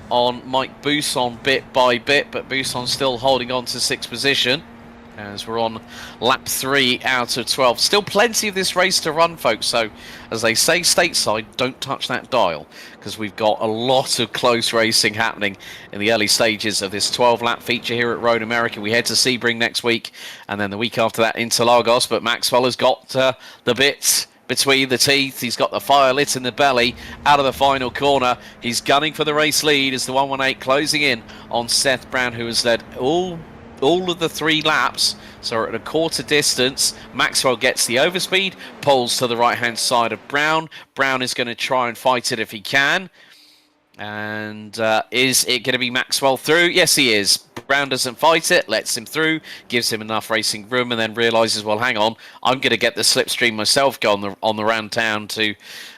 on Mike Buisson bit by bit, but Buisson still holding on to 6th position as we're on lap 3 out of 12. Still plenty of this race to run, folks. So, as they say stateside, don't touch that dial, because we've got a lot of close racing happening in the early stages of this 12-lap feature here at Road America. We head to Sebring next week, and then the week after that into Lagos. But Maxwell has got the bits between the teeth. He's got the fire lit in the belly out of the final corner. He's gunning for the race lead as the 118 closing in on Seth Brown, who has led all of the 3 laps. So we're at a quarter distance. Maxwell gets the overspeed, pulls to the right-hand side of Brown. Brown is going to try and fight it if he can. And is it going to be Maxwell through? Yes, he is. Brown doesn't fight it, lets him through, gives him enough racing room, and then realises, well, hang on, I'm going to get the slipstream myself, go on the round down to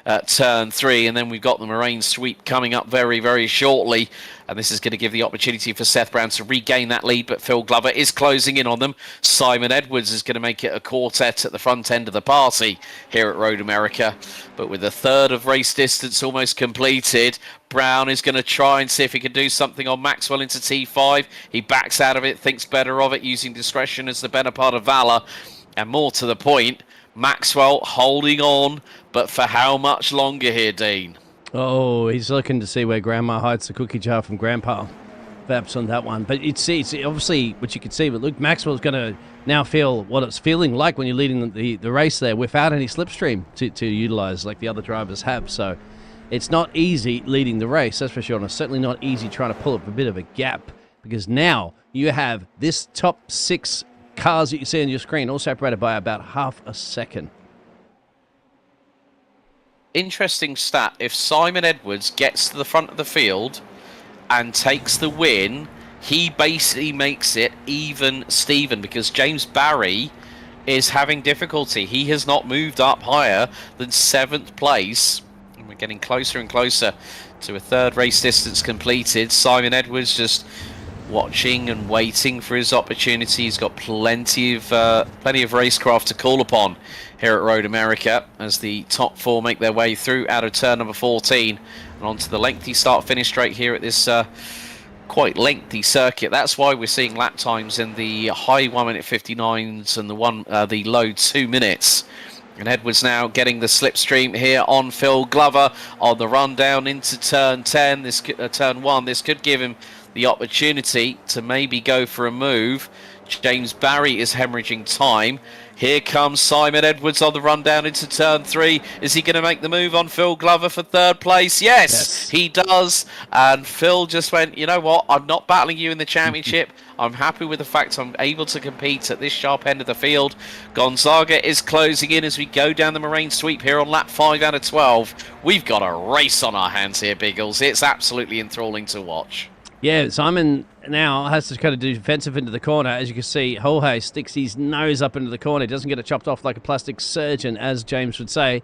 at turn 3, and then we've got the Moraine sweep coming up very, very shortly, and this is going to give the opportunity for Seth Brown to regain that lead, but Phil Glover is closing in on them. Simon Edwards is going to make it a quartet at the front end of the party here at Road America, but with a third of race distance almost completed, Brown is going to try and see if he can do something on Maxwell into T5. He backs out of it, thinks better of it, using discretion as the better part of valour, and more to the point, Maxwell holding on, but for how much longer here, Dean? Oh, he's looking to see where Grandma hides the cookie jar from Grandpa. Perhaps on that one. But it's obviously what you could see. But Luke Maxwell's going to now feel what it's feeling like when you're leading the race there without any slipstream to utilise like the other drivers have. So it's not easy leading the race, that's for sure. And it's certainly not easy trying to pull up a bit of a gap, because now you have this top 6 cars that you see on your screen all separated by about half a second. Interesting stat. If Simon Edwards gets to the front of the field and takes the win, he basically makes it even Steven, because James Barry is having difficulty. He has not moved up higher than 7th place, and we're getting closer and closer to a third race distance completed. Simon Edwards just watching and waiting for his opportunity. He's got plenty of racecraft to call upon here at Road America as the top 4 make their way through out of turn number 14 and onto the lengthy start-finish straight here at this quite lengthy circuit. That's why we're seeing lap times in the high 1 minute 59s and the low 2 minutes. And Edwards now getting the slipstream here on Phil Glover on the run down into turn 10. Turn 1. This could give him the opportunity to maybe go for a move. James Barry is hemorrhaging time. Here comes Simon Edwards on the run down into turn 3. Is he going to make the move on Phil Glover for 3rd place? Yes, he does. And Phil just went, you know what? I'm not battling you in the championship. I'm happy with the fact I'm able to compete at this sharp end of the field. Gonzaga is closing in as we go down the Moraine sweep here on lap 5 out of 12. We've got a race on our hands here, Biggles. It's absolutely enthralling to watch. Yeah, Simon now has to kind of do defensive into the corner. As you can see, Jorge sticks his nose up into the corner. He doesn't get it chopped off like a plastic surgeon, as James would say,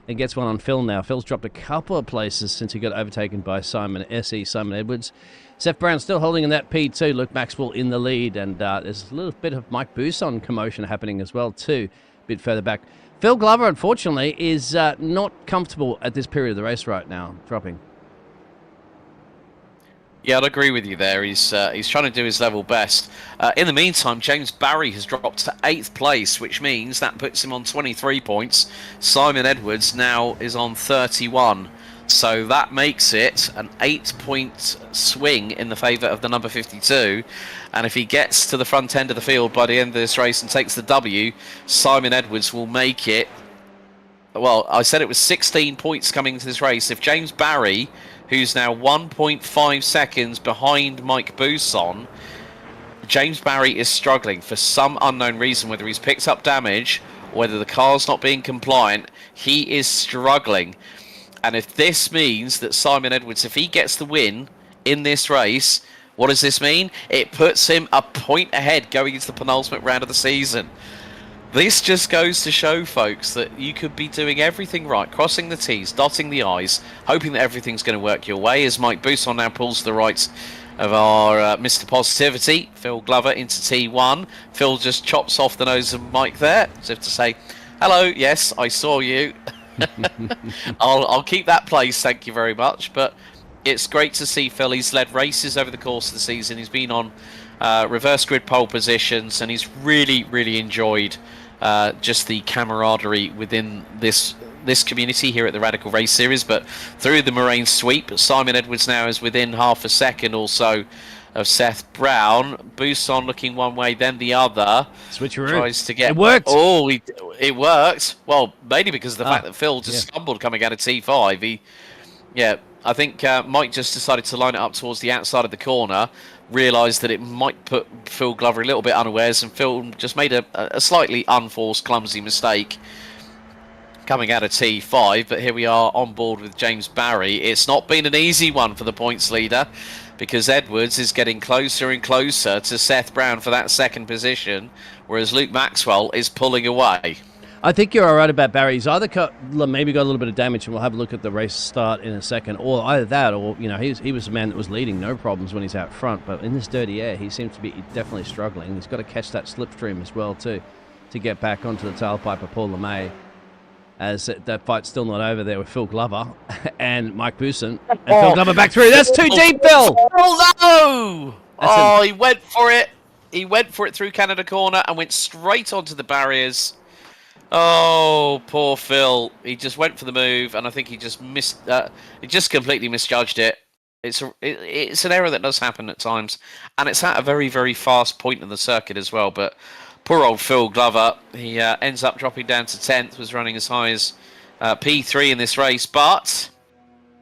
and gets one on Phil now. Phil's dropped a couple of places since he got overtaken by Simon Edwards. Seth Brown still holding in that P2. Luke Maxwell in the lead, and there's a little bit of Mike Buson commotion happening as well, too, a bit further back. Phil Glover, unfortunately, is not comfortable at this period of the race right now, dropping. Yeah, I'd agree with you there. He's trying to do his level best. In the meantime, James Barry has dropped to 8th place, which means that puts him on 23 points. Simon Edwards now is on 31. So that makes it an 8-point swing in the favour of the number 52. And if he gets to the front end of the field by the end of this race and takes the W, Simon Edwards will make it. Well, I said it was 16 points coming into this race. If James Barry, who's now 1.5 seconds behind Mike Buson, James Barry is struggling for some unknown reason, whether he's picked up damage or whether the car's not being compliant. He is struggling. And if this means that Simon Edwards, if he gets the win in this race, what does this mean? It puts him a point ahead going into the penultimate round of the season. This just goes to show, folks, that you could be doing everything right, crossing the T's, dotting the I's, hoping that everything's going to work your way, as Mike Buson now pulls to the right of our Mr. Positivity, Phil Glover, into T1. Phil just chops off the nose of Mike there, as if to say, hello, yes, I saw you. I'll keep that place, thank you very much. But it's great to see Phil. He's led races over the course of the season. He's been on reverse grid pole positions, and he's really, really enjoyed just the camaraderie within this community here at the Radical Race Series. But through the Moraine sweep, Simon Edwards now is within half a second or so of Seth Brown. Buson looking one way, then the other. Switcheroo. Tries to get... It worked. Oh, it worked. Well, mainly because of the fact that Phil just stumbled coming out of T5. I think Mike just decided to line it up towards the outside of the corner, realised that it might put Phil Glover a little bit unawares, and Phil just made a slightly unforced, clumsy mistake coming out of T5. But here we are on board with James Barry. It's not been an easy one for the points leader, because Edwards is getting closer and closer to Seth Brown for that second position, whereas Luke Maxwell is pulling away. I think you're all right about Barry. He's either maybe got a little bit of damage, and we'll have a look at the race start in a second, or either that, or he was the man that was leading, no problems when he's out front. But in this dirty air, he seems to be definitely struggling. He's got to catch that slipstream as well too, to get back onto the tailpipe of Paul LeMay. As that fight's still not over there with Phil Glover and Mike Booson, and Phil Glover back through. That's too deep, Phil. Oh no! He went for it. He went for it through Canada corner and went straight onto the barriers. Oh, poor Phil. He just went for the move, and I think he just he just completely misjudged it. It's an error that does happen at times, and it's at a very, very fast point in the circuit as well. But poor old Phil Glover, he ends up dropping down to 10th, was running as high as P3 in this race. But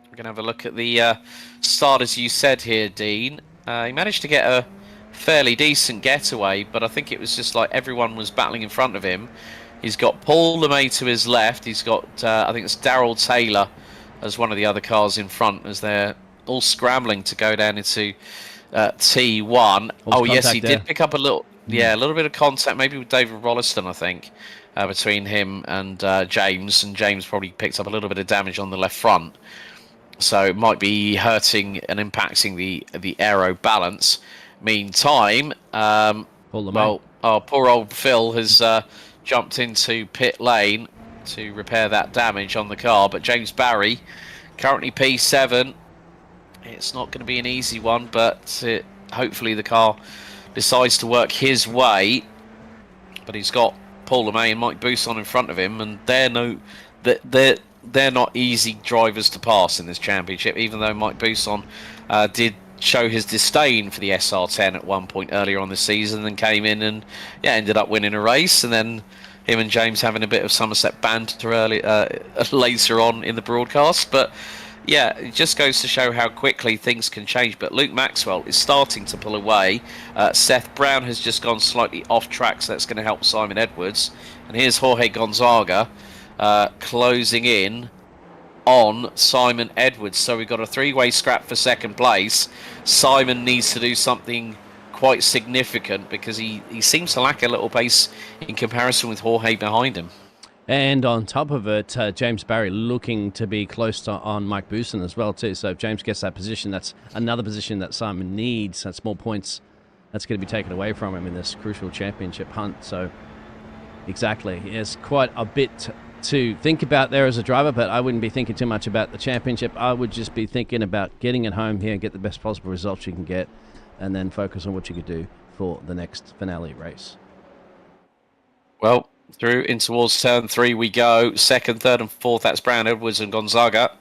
we're going to have a look at the start, as you said here, Dean. He managed to get a fairly decent getaway, but I think it was just like everyone was battling in front of him. He's got Paul LeMay to his left. He's got, I think it's Darrell Taylor as one of the other cars in front, as they're all scrambling to go down into T1. Oh, yes, he did pick up a little bit of contact, maybe with David Rolliston, I think, between him and James. And James probably picked up a little bit of damage on the left front. So it might be hurting and impacting the aero balance. Meantime, poor old Phil has jumped into pit lane to repair that damage on the car. But James Barry, currently P7. It's not going to be an easy one, but hopefully the car decides to work his way. But he's got Paul LeMay and Mike Bousson in front of him, and they're not easy drivers to pass in this championship, even though Mike Bousson did show his disdain for the SR10 at one point earlier on this season, and came in and ended up winning a race. And then him and James having a bit of Somerset banter later on in the broadcast. But yeah, it just goes to show how quickly things can change. But Luke Maxwell is starting to pull away. Seth Brown has just gone slightly off track, so that's going to help Simon Edwards. And here's Jorge Gonzaga closing in on Simon Edwards. So we've got a three-way scrap for second place. Simon needs to do something quite significant, because he seems to lack a little pace in comparison with Jorge behind him. And on top of it, James Barry looking to be close on Mike Bousson as well too. So if James gets that position, that's another position that Simon needs. That's more points that's going to be taken away from him in this crucial championship hunt. So exactly, there's quite a bit to think about there as a driver, but I wouldn't be thinking too much about the championship. I would just be thinking about getting it home here and get the best possible results you can get, and then focus on what you could do for the next finale race. Well, through in towards turn 3 we go. Second, third and fourth, that's Brown, Edwards and Gonzaga.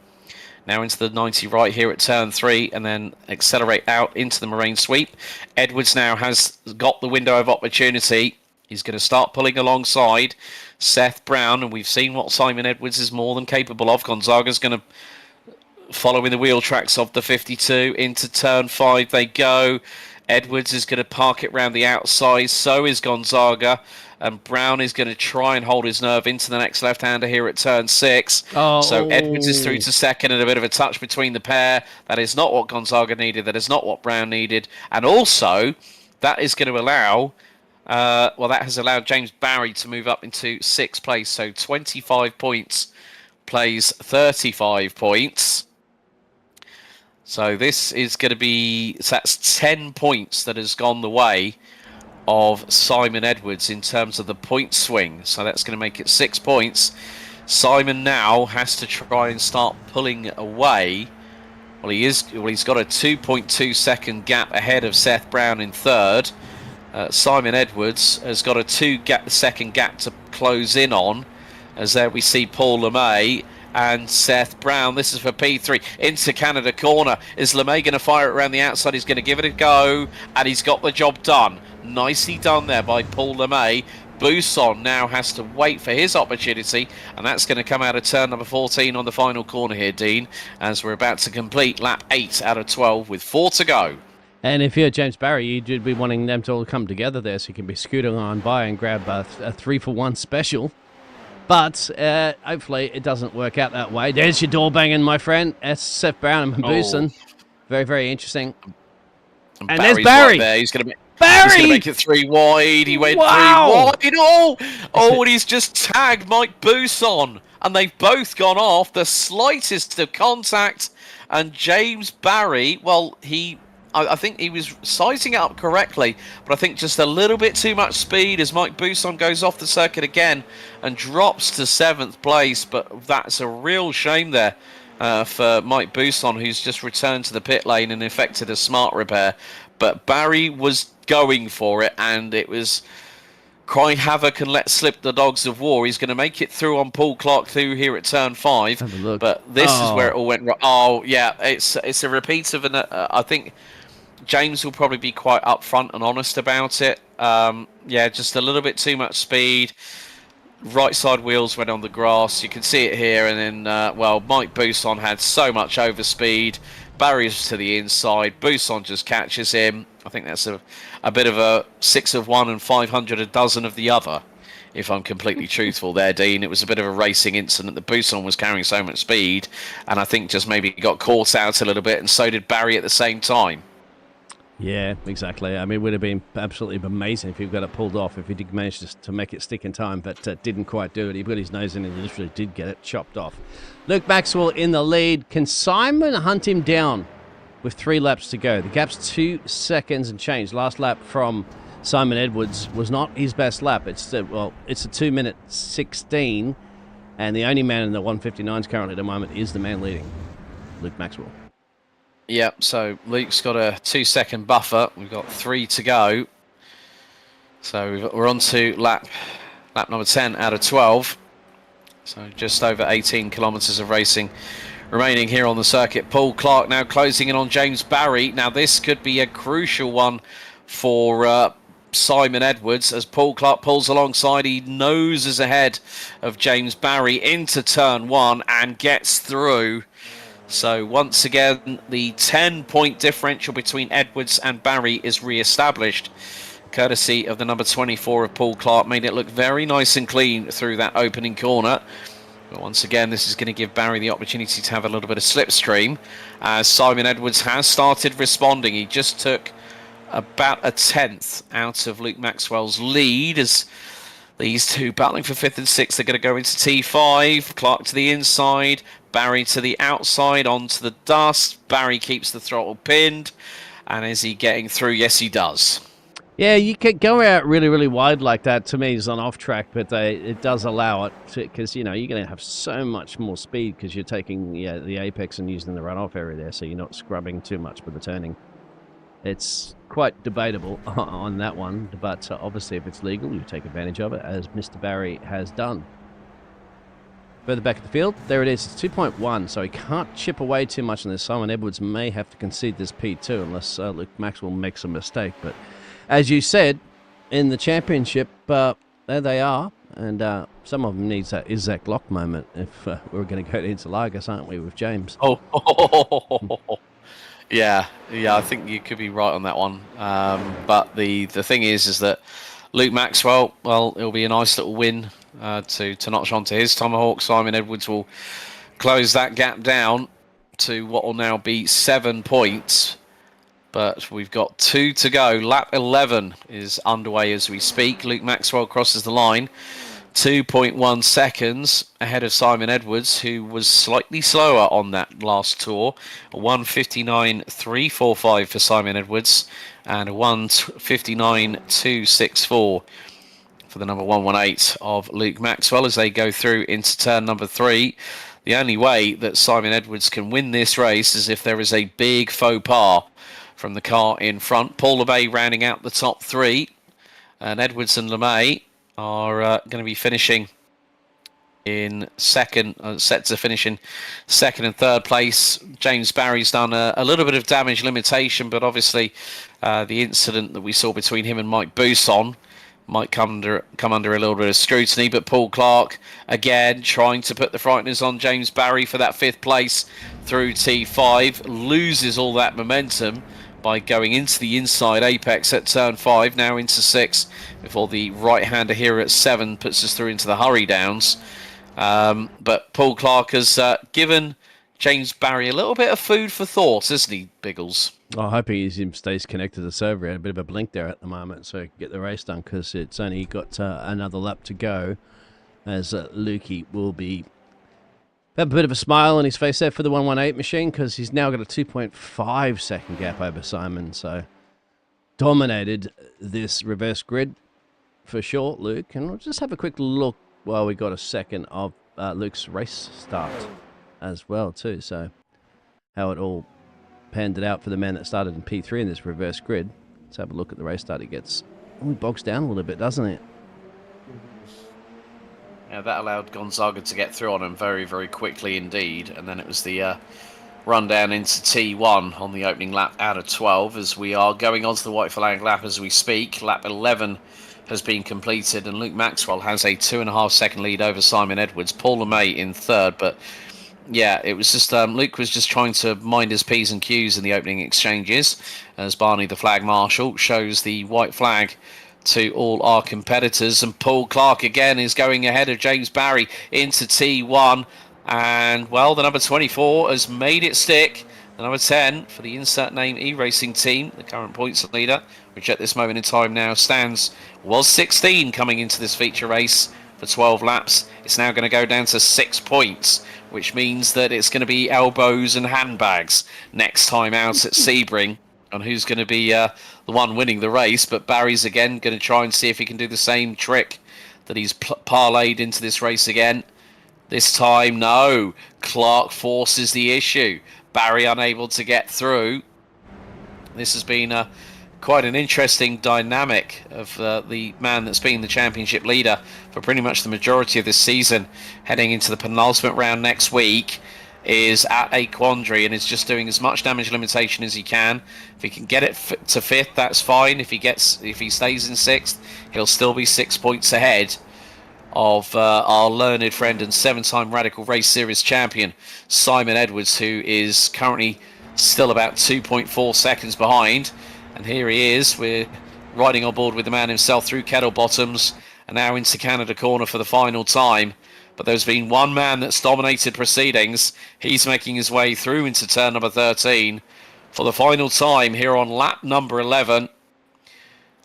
Now into the 90 right here at turn 3, and then accelerate out into the Moraine sweep. Edwards now has got the window of opportunity. He's going to start pulling alongside Seth Brown, and we've seen what Simon Edwards is more than capable of. Gonzaga's going to follow in the wheel tracks of the 52. Into turn 5 they go. Edwards is going to park it round the outside. So is Gonzaga. And Brown is going to try and hold his nerve into the next left-hander here at turn 6. Oh. So Edwards is through to second, and a bit of a touch between the pair. That is not what Gonzaga needed. That is not what Brown needed. And also, that is going to allow... that has allowed James Barry to move up into 6th place. So 25 points plays 35 points. So this is going to be... So that's 10 points that has gone the way of Simon Edwards in terms of the point swing. So that's going to make it 6 points. Simon now has to try and start pulling away. Well, he's got a 2.2 second gap ahead of Seth Brown in third. Simon Edwards has got a 2-second gap to close in on, as there we see Paul LeMay and Seth Brown. This is for P3 into Canada corner. Is LeMay going to fire it around the outside? He's going to give it a go, and he's got the job done. Nicely done there by Paul LeMay. Bousson now has to wait for his opportunity, and that's going to come out of turn number 14 on the final corner here, Dean, as we're about to complete lap 8 out of 12 with 4 to go. And if you're James Barry, you'd be wanting them to all come together there so you can be scooting on by and grab a 3-for-1 special. But hopefully it doesn't work out that way. There's your door banging, my friend. That's Seth Brown and Bousson. Very, very interesting. And there's Barry. Right there. He's going to Barry! make it 3 wide. He went Wow! 3 wide. And he's just tagged Mike Bousson. And they've both gone off. The slightest of contact. And James Barry, well, I think he was sizing it up correctly, but I think just a little bit too much speed as Mike Bousson goes off the circuit again and drops to 7th place. But that's a real shame there for Mike Bousson, who's just returned to the pit lane and effected a smart repair. But Barry was going for it, and it was crying havoc and let slip the dogs of war. He's going to make it through on Paul Clark through here at turn 5. Have a look. But this is where it all went wrong. Oh, yeah, it's a repeat of I think James will probably be quite upfront and honest about it. Yeah, just a little bit too much speed. Right side wheels went on the grass. You can see it here. And then, well, Mike Bousson had so much overspeed. Barry's to the inside. Bousson just catches him. I think that's a bit of a 6 of one and 500 a dozen of the other, if I'm completely truthful there, Dean. It was a bit of a racing incident. The Bousson was carrying so much speed, and I think just maybe got caught out a little bit, and so did Barry at the same time. Yeah, exactly. I mean, it would have been absolutely amazing if he got it pulled off, if he did manage to make it stick in time, but didn't quite do it. He put his nose in and literally did get it chopped off. Luke Maxwell in the lead. Can Simon hunt him down with 3 laps to go? The gap's 2 seconds and change. Last lap from Simon Edwards was not his best lap. It's a 2-minute 16, and the only man in the 159s currently at the moment is the man leading, Luke Maxwell. Yep, so Luke's got a 2-second buffer. We've got 3 to go. So we're on to lap number 10 out of 12. So just over 18 kilometres of racing remaining here on the circuit. Paul Clark now closing in on James Barry. Now this could be a crucial one for Simon Edwards as Paul Clark pulls alongside. He noses ahead of James Barry into turn 1 and gets through. So once again, the 10-point differential between Edwards and Barry is re-established, courtesy of the number 24 of Paul Clark. Made it look very nice and clean through that opening corner. But once again, this is going to give Barry the opportunity to have a little bit of slipstream, as Simon Edwards has started responding. He just took about a 10th out of Luke Maxwell's lead, as these two battling for 5th and 6th. They're going to go into T5. Clark to the inside, Barry to the outside, onto the dust. Barry keeps the throttle pinned. And is he getting through? Yes, he does. Yeah, you can go out really, really wide like that. To me, is on off track, but it does allow it because you're going to have so much more speed because you're taking the apex and using the runoff area there, so you're not scrubbing too much with the turning. It's quite debatable on that one, but obviously, if it's legal, you take advantage of it, as Mr. Barry has done. Further back at the field, there it is. It's 2.1, so he can't chip away too much on this. Simon Edwards may have to concede this P2 unless Luke Maxwell makes a mistake, but as you said, in the championship, there they are, and some of them needs that Isaac Locke moment if we're going to go to Interlagos, aren't we, with James? Yeah, I think you could be right on that one. But the thing is that Luke Maxwell, well, it'll be a nice little win to notch onto his tomahawk. Simon Edwards will close that gap down to what will now be 7 points. But we've got 2 to go. Lap 11 is underway as we speak. Luke Maxwell crosses the line. 2.1 seconds ahead of Simon Edwards, who was slightly slower on that last tour. A 1:59.345 for Simon Edwards and a 1:59.264 for the number 118 of Luke Maxwell as they go through into turn number 3. The only way that Simon Edwards can win this race is if there is a big faux pas from the car in front. Paul LeMay rounding out the top 3, and Edwards and LeMay are going to be finishing in second, set to finish in second and third place. James Barry's done a little bit of damage limitation, but obviously the incident that we saw between him and Mike Bousson might come under a little bit of scrutiny. But Paul Clark, again, trying to put the frighteners on James Barry for that 5th place through T5, loses all that momentum by going into the inside apex at turn 5, now into 6, before the right-hander here at 7 puts us through into the hurry downs. But Paul Clark has given James Barry. A little bit of food for thought, isn't he, Biggles? I hope he stays connected to the server. He had a bit of a blink there at the moment, so he can get the race done, because it's only got another lap to go, as Lukey will be have a bit of a smile on his face there for the 118 machine, because he's now got a 2.5 second gap over Simon. So dominated this reverse grid for sure, Luke. And we'll just have a quick look while we got a second of Luke's race start as well too. So how it all panned it out for the man that started in P3 in this reverse grid. Let's have a look at the race start. It gets bogs down a little bit, doesn't it? Yeah, that allowed Gonzaga to get through on him very, very quickly indeed. And then it was the run down into T1 on the opening lap out of 12, as we are going on to the white flag lap as we speak. Lap 11 has been completed, and Luke Maxwell has a 2.5 second lead over Simon Edwards. Paul LeMay in third, but yeah, it was just Luke was just trying to mind his P's and Q's in the opening exchanges, as Barney, the flag marshal, shows the white flag to all our competitors. And Paul Clark again is going ahead of James Barry into T1. And, well, the number 24 has made it stick. The number 10 for the insert name E-Racing team, the current points leader, which at this moment in time now was 16 coming into this feature race for 12 laps. It's now going to go down to 6 points, which means that it's going to be elbows and handbags next time out at Sebring on who's going to be the one winning the race. But Barry's again going to try and see if he can do the same trick that he's parlayed into this race again. This time, no. Clark forces the issue. Barry unable to get through. This has been quite an interesting dynamic of the man that's been the championship leader for pretty much the majority of this season, heading into the penultimate round next week, is at a quandary and is just doing as much damage limitation as he can. If he can get it to 5th, that's fine. If he stays in 6th, he'll still be 6 points ahead of our learned friend and 7-time Radical Race Series champion Simon Edwards, who is currently still about 2.4 seconds behind. And here he is. We're riding on board with the man himself through Kettle Bottoms and now into Canada Corner for the final time. But there's been one man that's dominated proceedings. He's making his way through into turn number 13 for the final time here on lap number 11.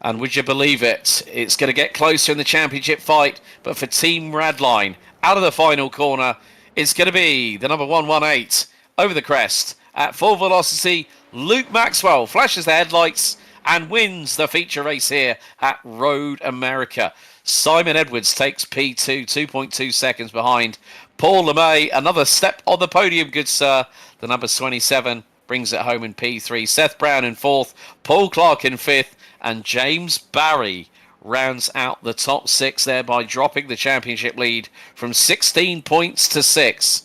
And would you believe it? It's going to get closer in the championship fight. But for Team Radline, out of the final corner, it's going to be the number 118 over the crest at full velocity. Luke Maxwell flashes the headlights and wins the feature race here at Road America. Simon Edwards takes P2, 2.2 seconds behind. Paul LeMay, another step on the podium, good sir. The number 27 brings it home in P3. Seth Brown in 4th, Paul Clark in 5th, and James Barry rounds out the top 6 there by dropping the championship lead from 16 points to 6.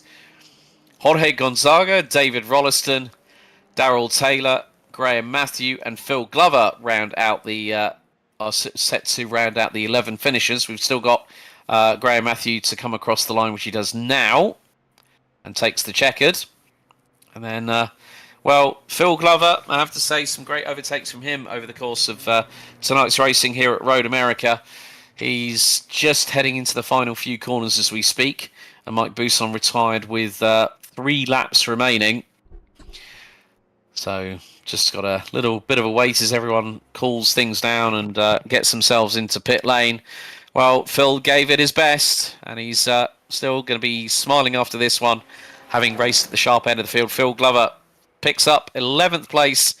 Jorge Gonzaga, David Rolliston, Darrell Taylor, Graham Matthew, and Phil Glover round out the are set to round out the 11 finishers. We've still got Graham Matthew to come across the line, which he does now, and takes the checkered. And then, well, Phil Glover, I have to say, some great overtakes from him over the course of tonight's racing here at Road America. He's just heading into the final few corners as we speak, and Mike Bousson retired with 3 laps remaining. So just got a little bit of a wait as everyone cools things down and gets themselves into pit lane. Well, Phil gave it his best, and he's still going to be smiling after this one, having raced at the sharp end of the field. Phil Glover picks up 11th place,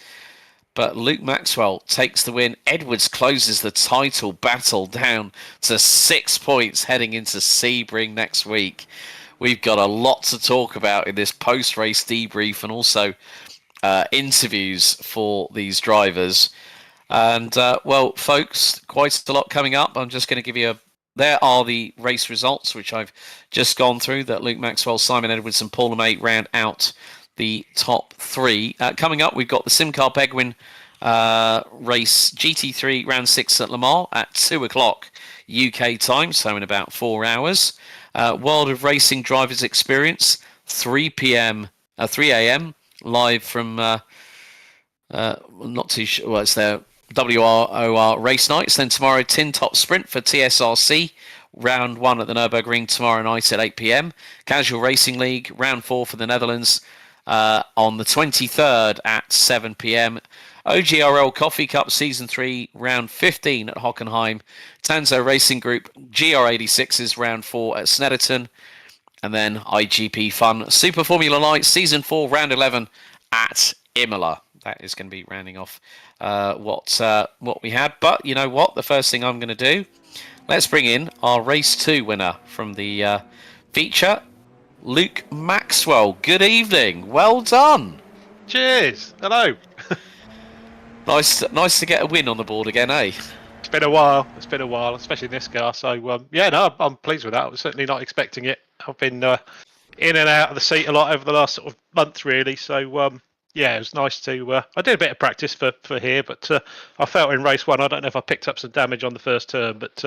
but Luke Maxwell takes the win. Edwards closes the title battle down to 6 points heading into Sebring next week. We've got a lot to talk about in this post-race debrief and also interviews for these drivers. And well, folks, quite a lot coming up. I'm just going to give you there are the race results which I've just gone through, that Luke Maxwell, Simon Edwards and Paul LeMay round out the top 3. Coming up, we've got the Simcar Penguin race GT3 round 6 at Le Mans at 2 o'clock UK time, so in about 4 hours. World of Racing Drivers Experience 3 a.m. live from not too sure. Well, it's their WROR race nights. Then tomorrow, Tin Top Sprint for TSRC, round 1 at the Nürburgring tomorrow night at 8 p.m. Casual Racing League, round 4 for the Netherlands on the 23rd at 7 p.m. OGRL Coffee Cup Season 3, round 15 at Hockenheim. Tanzo Racing Group GR86's round 4 at Snetterton. And then IGP Fun Super Formula Light Season 4, round 11 at Imola. That is going to be rounding off what we had. But you know what? The first thing I'm going to do, let's bring in our Race 2 winner from the feature, Luke Maxwell. Good evening. Well done. Cheers. Hello. Nice to get a win on the board again, eh? It's been a while, especially in this car. So, I'm pleased with that. I was certainly not expecting it. I've been in and out of the seat a lot over the last sort of month, really. So, it was nice to... I did a bit of practice for here, but I felt in race 1, I don't know if I picked up some damage on the first turn, but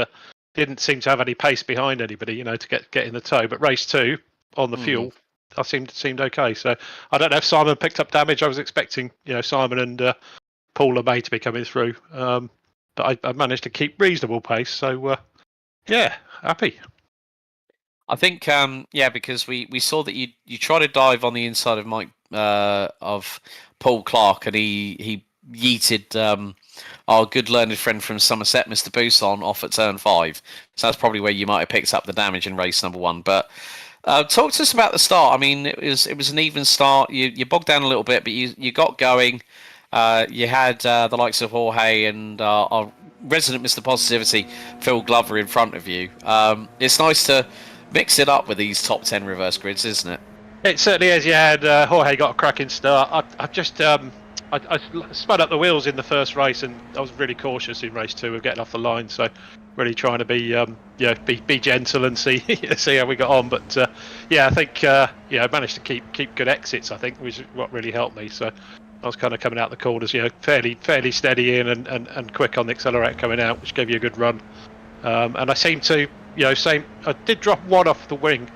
didn't seem to have any pace behind anybody, to get in the tow. But race 2, on the fuel, I seemed okay. So, I don't know if Simon picked up damage. I was expecting, Simon and Paul and May to be coming through. But I managed to keep reasonable pace. So, happy. I think, because we saw that you tried to dive on the inside of Mike of Paul Clark, and he yeeted our good learned friend from Somerset, Mr. Bousson, off at turn 5. So that's probably where you might have picked up the damage in race number 1. But talk to us about the start. I mean, it was an even start. You bogged down a little bit, but you got going. You had the likes of Jorge and our resident Mr. Positivity, Phil Glover, in front of you. It's nice to mix it up with these top 10 reverse grids, isn't it? It certainly is. You had Jorge got a cracking start. I just I spun up the wheels in the first race, and I was really cautious in race 2 of getting off the line. So really trying to be gentle and see how we got on. But I think I managed to keep good exits. I think, which is what really helped me. So I was kind of coming out the corners, fairly steady in and quick on the accelerator coming out, which gave you a good run. And I seemed to, I did drop one off the wing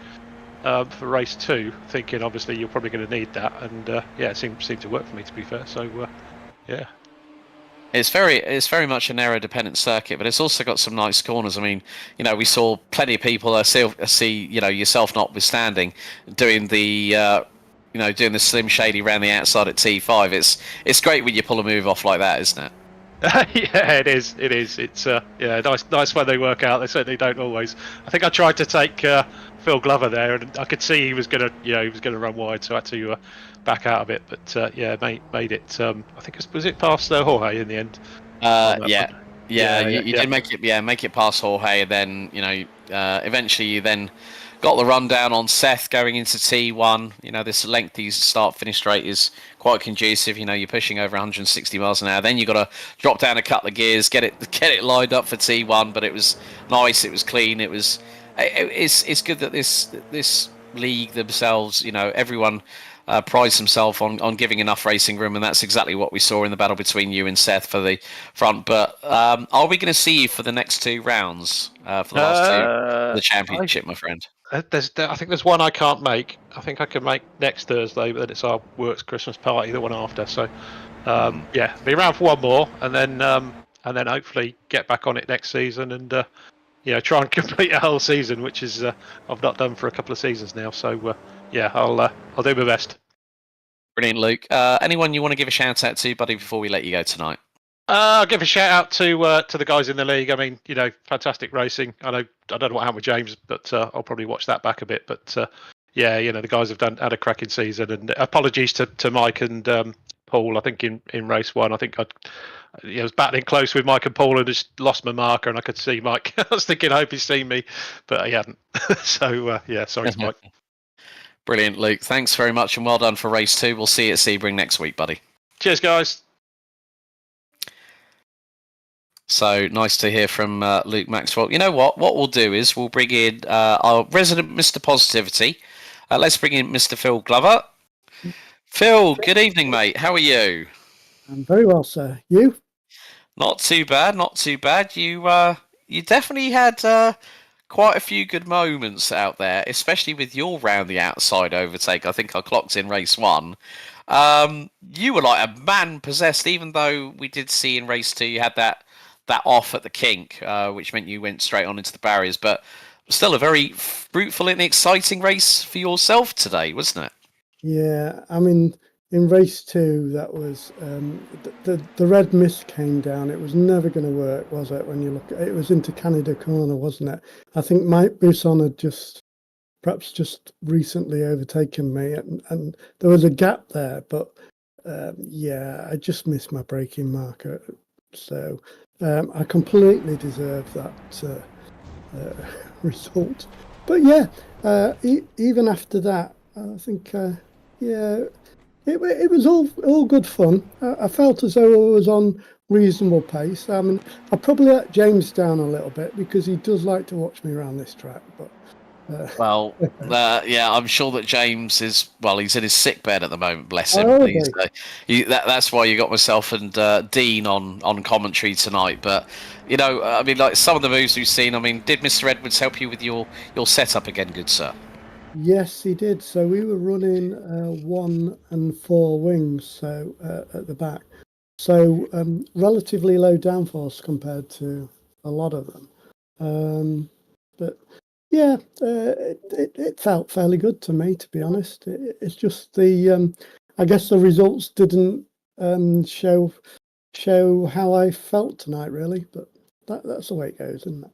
for race 2, thinking obviously you're probably going to need that, and it seemed to work for me, to be fair. So It's very much an aero-dependent circuit, but it's also got some nice corners. I mean, we saw plenty of people, see yourself notwithstanding, doing the doing the slim shady around the outside at T5. It's great when you pull a move off like that, isn't it? Yeah, it is. It's nice when they work out. They certainly don't always. I think I tried to take Phil Glover there, and I could see he was gonna run wide, so I had to back out of it. But made it. I think was it past Jorge in the end? You did make it past Jorge, and then eventually you then got the rundown on Seth going into T1. This lengthy start-finish straight is quite conducive. You're pushing over 160 miles an hour. Then you've got to drop down a couple of gears, get it lined up for T1. But it was nice. It was clean. It's good that this league themselves, everyone prides themselves on giving enough racing room, and that's exactly what we saw in the battle between you and Seth for the front. But are we going to see you for the next 2 rounds for the last 2 of the championship, my friend? I think there's one I can't make. I think I can make next Thursday, but then it's our works Christmas party, the one after. So, be around for one more, and then hopefully get back on it next season, and try and complete a whole season, which is I've not done for a couple of seasons now. So, I'll do my best. Brilliant, Luke. Anyone you want to give a shout out to, buddy, before we let you go tonight? I'll give a shout out to the guys in the league. I mean, fantastic racing. I don't know what happened with James, but I'll probably watch that back a bit. But the guys have had a cracking season. And apologies to Mike and Paul. I think in race 1, I think I was battling close with Mike and Paul and just lost my marker, and I could see Mike. I was thinking, I hope he's seen me, but he hadn't. So sorry to Mike. Brilliant, Luke. Thanks very much, and well done for race 2. We'll see you at Sebring next week, buddy. Cheers, guys. So nice to hear from Luke Maxwell. You know what? What we'll do is we'll bring in our resident Mr. Positivity. Let's bring in Mr. Phil Glover. Phil, good evening, mate. How are you? I'm very well, sir. You? Not too bad. Not too bad. You definitely had quite a few good moments out there, especially with your round the outside overtake. I think I clocked in race 1. You were like a man possessed, even though we did see in race 2 you had that that off at the kink, which meant you went straight on into the barriers. But still a very fruitful and exciting race for yourself today, wasn't it? Yeah, I mean, in race 2, that was the red mist came down. It was never going to work, was it? When you look at it, it was into Canada Corner, wasn't it? I think Mike Busson had perhaps just recently overtaken me, and there was a gap there, but yeah, I just missed my braking marker, so I completely deserved that result. But yeah, even after that, I think yeah, it was all good fun. I felt as though I was on reasonable pace. I mean, I probably let James down a little bit because he does like to watch me around this track, but. Well, yeah, I'm sure that James is, he's in his sick bed at the moment, bless him. Oh, okay. That's why you got myself and Dean on commentary tonight. But, I mean, like some of the moves we've seen, I mean, did Mr. Edwards help you with your setup again, good sir? Yes, he did. So we were running 1 and 4 wings, so at the back. So relatively low downforce compared to a lot of them. But yeah, it felt fairly good to me, to be honest. It's just I guess the results didn't show how I felt tonight, really. But that's the way it goes, isn't it?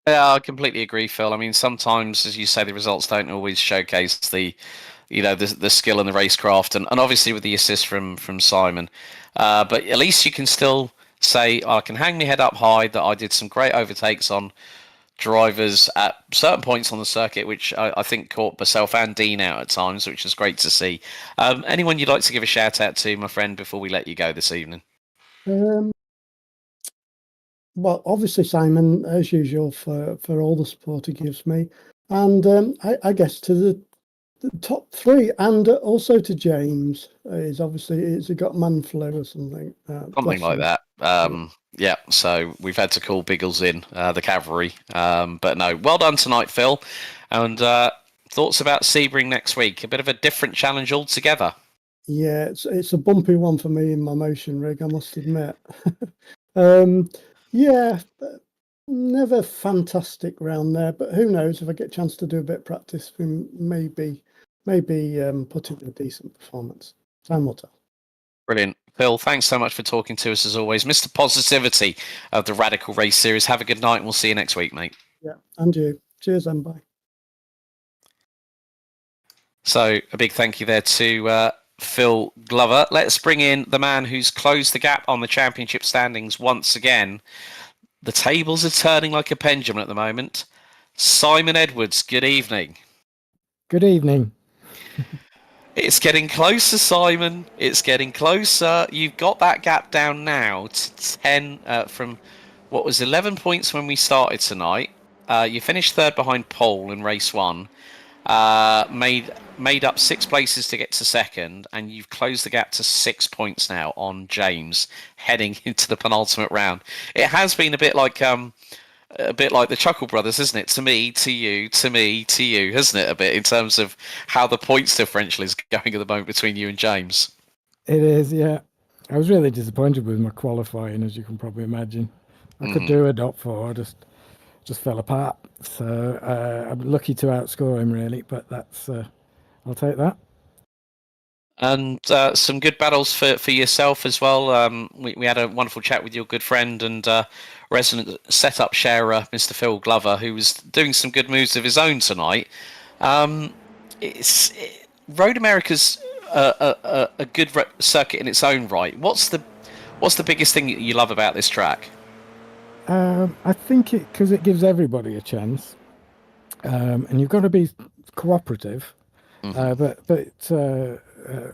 Yeah, I completely agree, Phil. I mean, sometimes, as you say, the results don't always showcase the skill and the racecraft, and obviously with the assist from Simon. But at least you can still say, I can hang my head up high that I did some great overtakes on drivers at certain points on the circuit, which I think caught myself and Dean out at times, which is great to see. Anyone you'd like to give a shout out to, my friend, before we let you go this evening? Well, obviously Simon, as usual, for all the support he gives me, and I guess to the top 3, and also to James. Has he got man flu or something? Something like that. Yeah, so we've had to call Biggles in, the cavalry. But no, well done tonight, Phil. And thoughts about Sebring next week? A bit of a different challenge altogether. Yeah, it's a bumpy one for me in my motion rig, I must admit. Yeah, never fantastic round there, but who knows, if I get a chance to do a bit of practice, we maybe put in a decent performance. Time will tell. Brilliant. Phil, thanks so much for talking to us as always. Mr. Positivity of the Radical Race Series. Have a good night and we'll see you next week, mate. Yeah, and you. Cheers and bye. So a big thank you there to Phil Glover. Let's bring in the man who's closed the gap on the championship standings once again. The tables are turning like a pendulum at the moment. Simon Edwards, good evening. Good evening. It's getting closer, Simon. It's getting closer. You've got that gap down now to 10 from what was 11 points when we started tonight. You finished 3rd behind Paul in race 1. Made up 6 places to get to 2nd, and you've closed the gap to 6 points now on James, heading into the penultimate round. It has been a bit like the Chuckle Brothers, isn't it? To me, to you, to me, to you, hasn't it? A bit in terms of how the points differential is going at the moment between you and James. It is, yeah. I was really disappointed with my qualifying, as you can probably imagine. I could do a .4, just fell apart. So I'm lucky to outscore him, really, but that's I'll take that. And some good battles for yourself as well. We had a wonderful chat with your good friend and resident setup sharer, Mr. Phil Glover, who was doing some good moves of his own tonight. Road America's a good circuit in its own right. What's the biggest thing you love about this track? I think because it gives everybody a chance, and you've got to be cooperative. But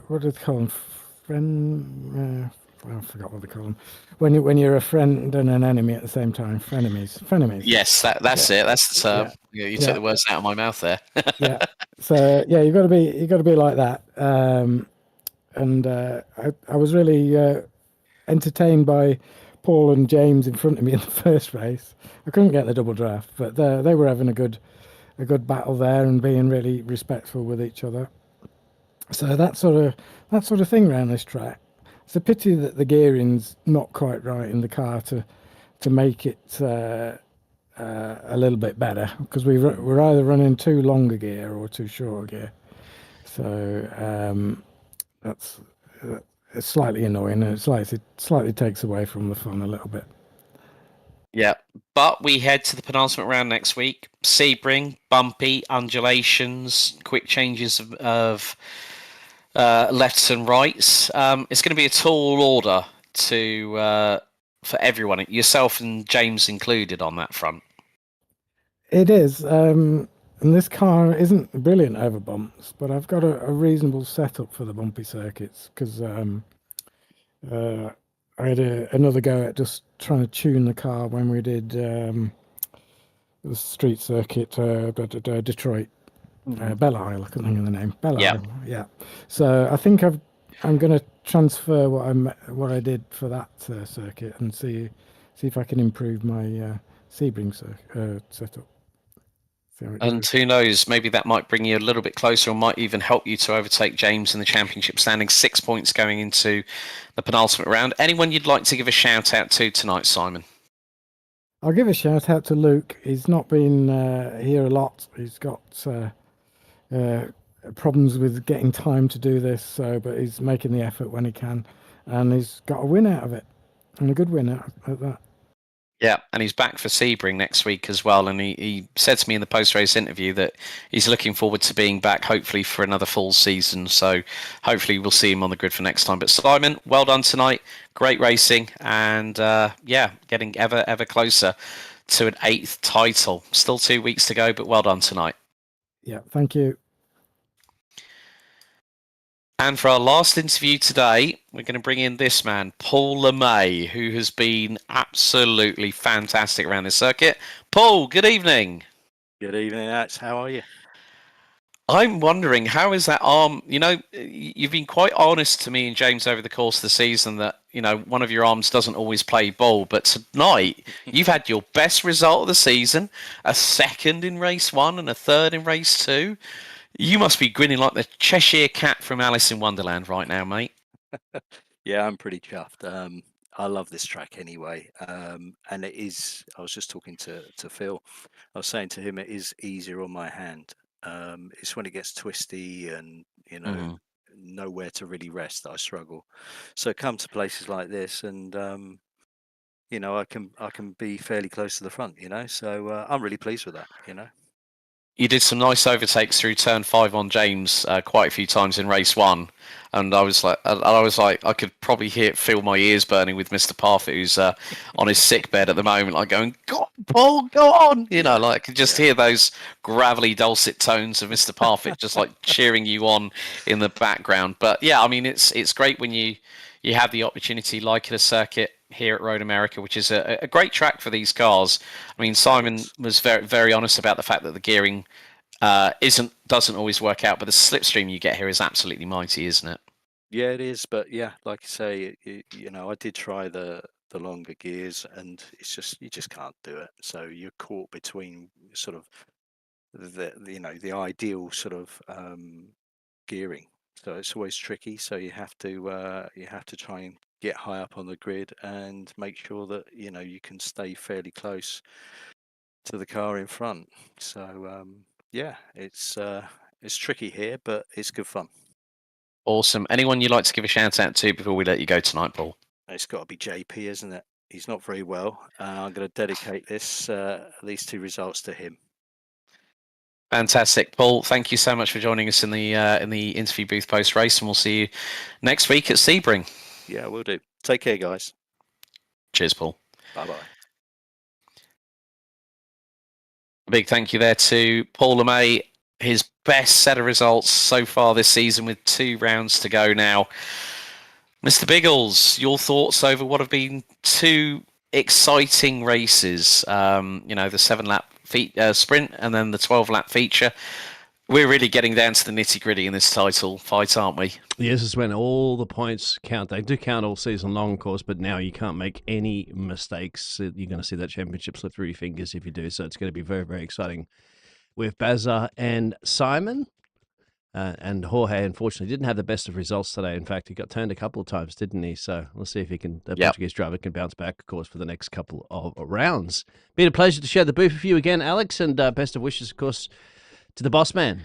what do they call them? I forgot what they call them. When you're a friend and an enemy at the same time, frenemies. Yes, that's it. That's the term. Yeah, you took the words out of my mouth there. Yeah. So yeah, you've got to be like that. I was really entertained by Paul and James in front of me in the first race. I couldn't get the double draft, but they were having a good battle there and being really respectful with each other. So that sort of thing around this track. It's a pity that the gearing's not quite right in the car to to make it a little bit better, because we're either running too long a gear or too short a gear. So that's it's slightly annoying, and it slightly takes away from the fun a little bit. Yeah, but we head to the penultimate round next week. Sebring, bumpy, undulations, quick changes of lefts and rights. It's going to be a tall order for everyone, yourself and James included, on that front. It is, and this car isn't brilliant over bumps, but I've got a reasonable setup for the bumpy circuits, because I had another go at just trying to tune the car when we did the street circuit, Detroit, Belle Isle. I couldn't think of the name. Belle Isle, yeah. So I think I'm going to transfer what I did for that circuit and see if I can improve my Sebring setup. And who knows, maybe that might bring you a little bit closer, or might even help you to overtake James in the championship standing. 6 points going into the penultimate round. Anyone you'd like to give a shout out to tonight, Simon? I'll give a shout out to Luke. He's not been here a lot. He's got problems with getting time to do this, but he's making the effort when he can, and he's got a win out of it, and a good win out at that. Yeah, and he's back for Sebring next week as well. And he said to me in the post-race interview that he's looking forward to being back, hopefully for another full season. So hopefully we'll see him on the grid for next time. But Simon, well done tonight. Great racing. And getting ever closer to an 8th title. Still 2 weeks to go, but well done tonight. Yeah, thank you. And for our last interview today, we're going to bring in this man, Paul LeMay, who has been absolutely fantastic around this circuit. Paul, good evening. Good evening, Alex. How are you? I'm wondering, how is that arm? You know, you've been quite honest to me and James over the course of the season that, you know, one of your arms doesn't always play ball. But tonight, you've had your best result of the season, a 2nd in race 1 and a 3rd in race 2. You must be grinning like the Cheshire Cat from Alice in Wonderland right now, mate. Yeah, I'm pretty chuffed. I love this track anyway. And it is, I was just talking to Phil. I was saying to him, it is easier on my hand. It's when it gets twisty and, you know, nowhere to really rest that I struggle. So come to places like this and, you know, I can be fairly close to the front, you know. So I'm really pleased with that, you know. You did some nice overtakes through turn 5 on James quite a few times in race 1, and I was like, I could probably feel my ears burning with Mr. Parfitt, who's on his sick bed at the moment, like going, "God, Paul, go on!" You know, like I could just hear those gravelly, dulcet tones of Mr. Parfitt, just like cheering you on in the background. But yeah, I mean, it's great when you have the opportunity, like at a circuit here at Road America, which is a great track for these cars. I mean, Simon was very, very honest about the fact that the gearing doesn't always work out, but the slipstream you get here is absolutely mighty, isn't it? Yeah, it is. But yeah, like you say, you know, I did try the longer gears, and it's just you just can't do it. So you're caught between sort of the ideal sort of gearing. So it's always tricky. So you have to try and get high up on the grid and make sure that you know you can stay fairly close to the car in front. So yeah, it's tricky here, but it's good fun. Awesome. Anyone you'd like to give a shout out to before we let you go tonight, Paul? It's got to be JP, isn't it? He's not very well. I'm going to dedicate these 2 results to him. Fantastic, Paul. Thank you so much for joining us in the interview booth post race, and we'll see you next week at Sebring. Yeah, we'll do. Take care, guys. Cheers, Paul. Bye-bye. A big thank you there to Paul LeMay. His best set of results so far this season with 2 rounds to go now. Mr. Biggles, your thoughts over what have been 2 exciting races? You know, the 7-lap sprint and then the 12-lap feature. We're really getting down to the nitty-gritty in this title fight, aren't we? Yes, it's when all the points count. They do count all season long, of course, but now you can't make any mistakes. You're going to see that championship slip through your fingers if you do, so it's going to be very, very exciting with Bazza and Simon. And Jorge, unfortunately, didn't have the best of results today. In fact, he got turned a couple of times, didn't he? So we'll see if he can, the Portuguese driver can bounce back, of course, for the next couple of rounds. Been a pleasure to share the booth with you again, Alex, and best of wishes, of course, to the boss man.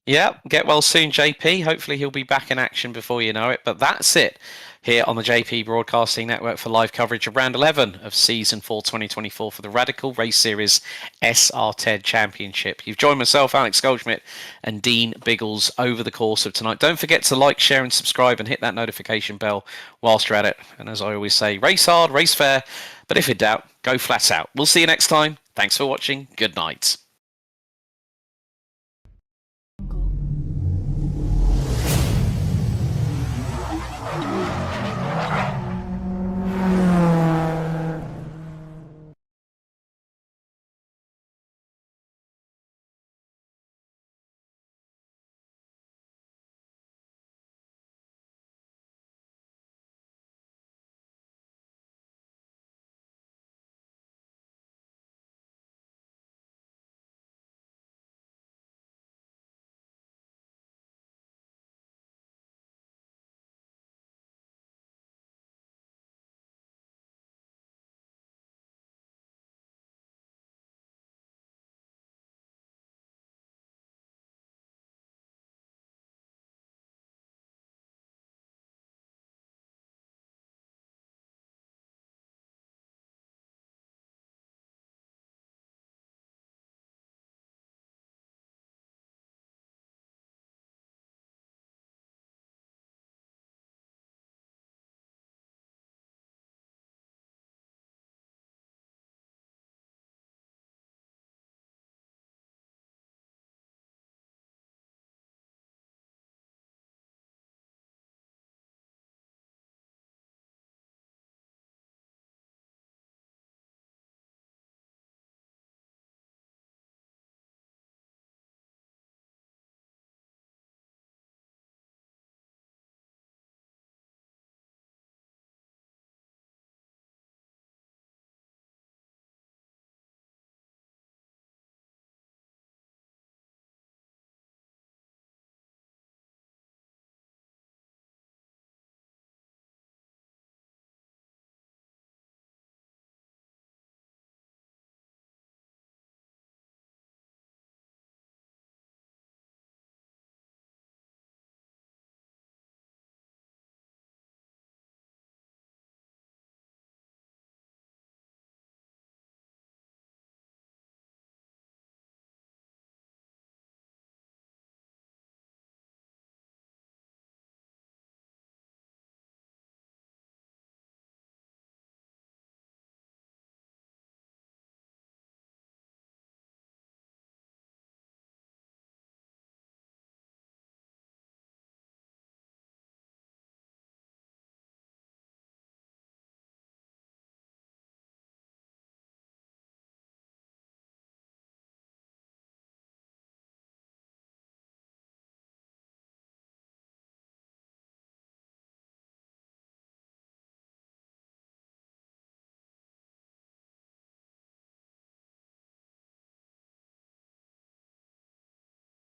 Yeah, get well soon, JP. Hopefully he'll be back in action before you know it. But that's it here on the JP Broadcasting Network for live coverage of Round 11 of Season 4 2024 for the Radical Race Series SR10 Championship. You've joined myself, Alex Goldschmidt, and Dean Biggles over the course of tonight. Don't forget to like, share and subscribe and hit that notification bell whilst you're at it. And as I always say, race hard, race fair, but if in doubt, go flat out. We'll see you next time. Thanks for watching. Good night.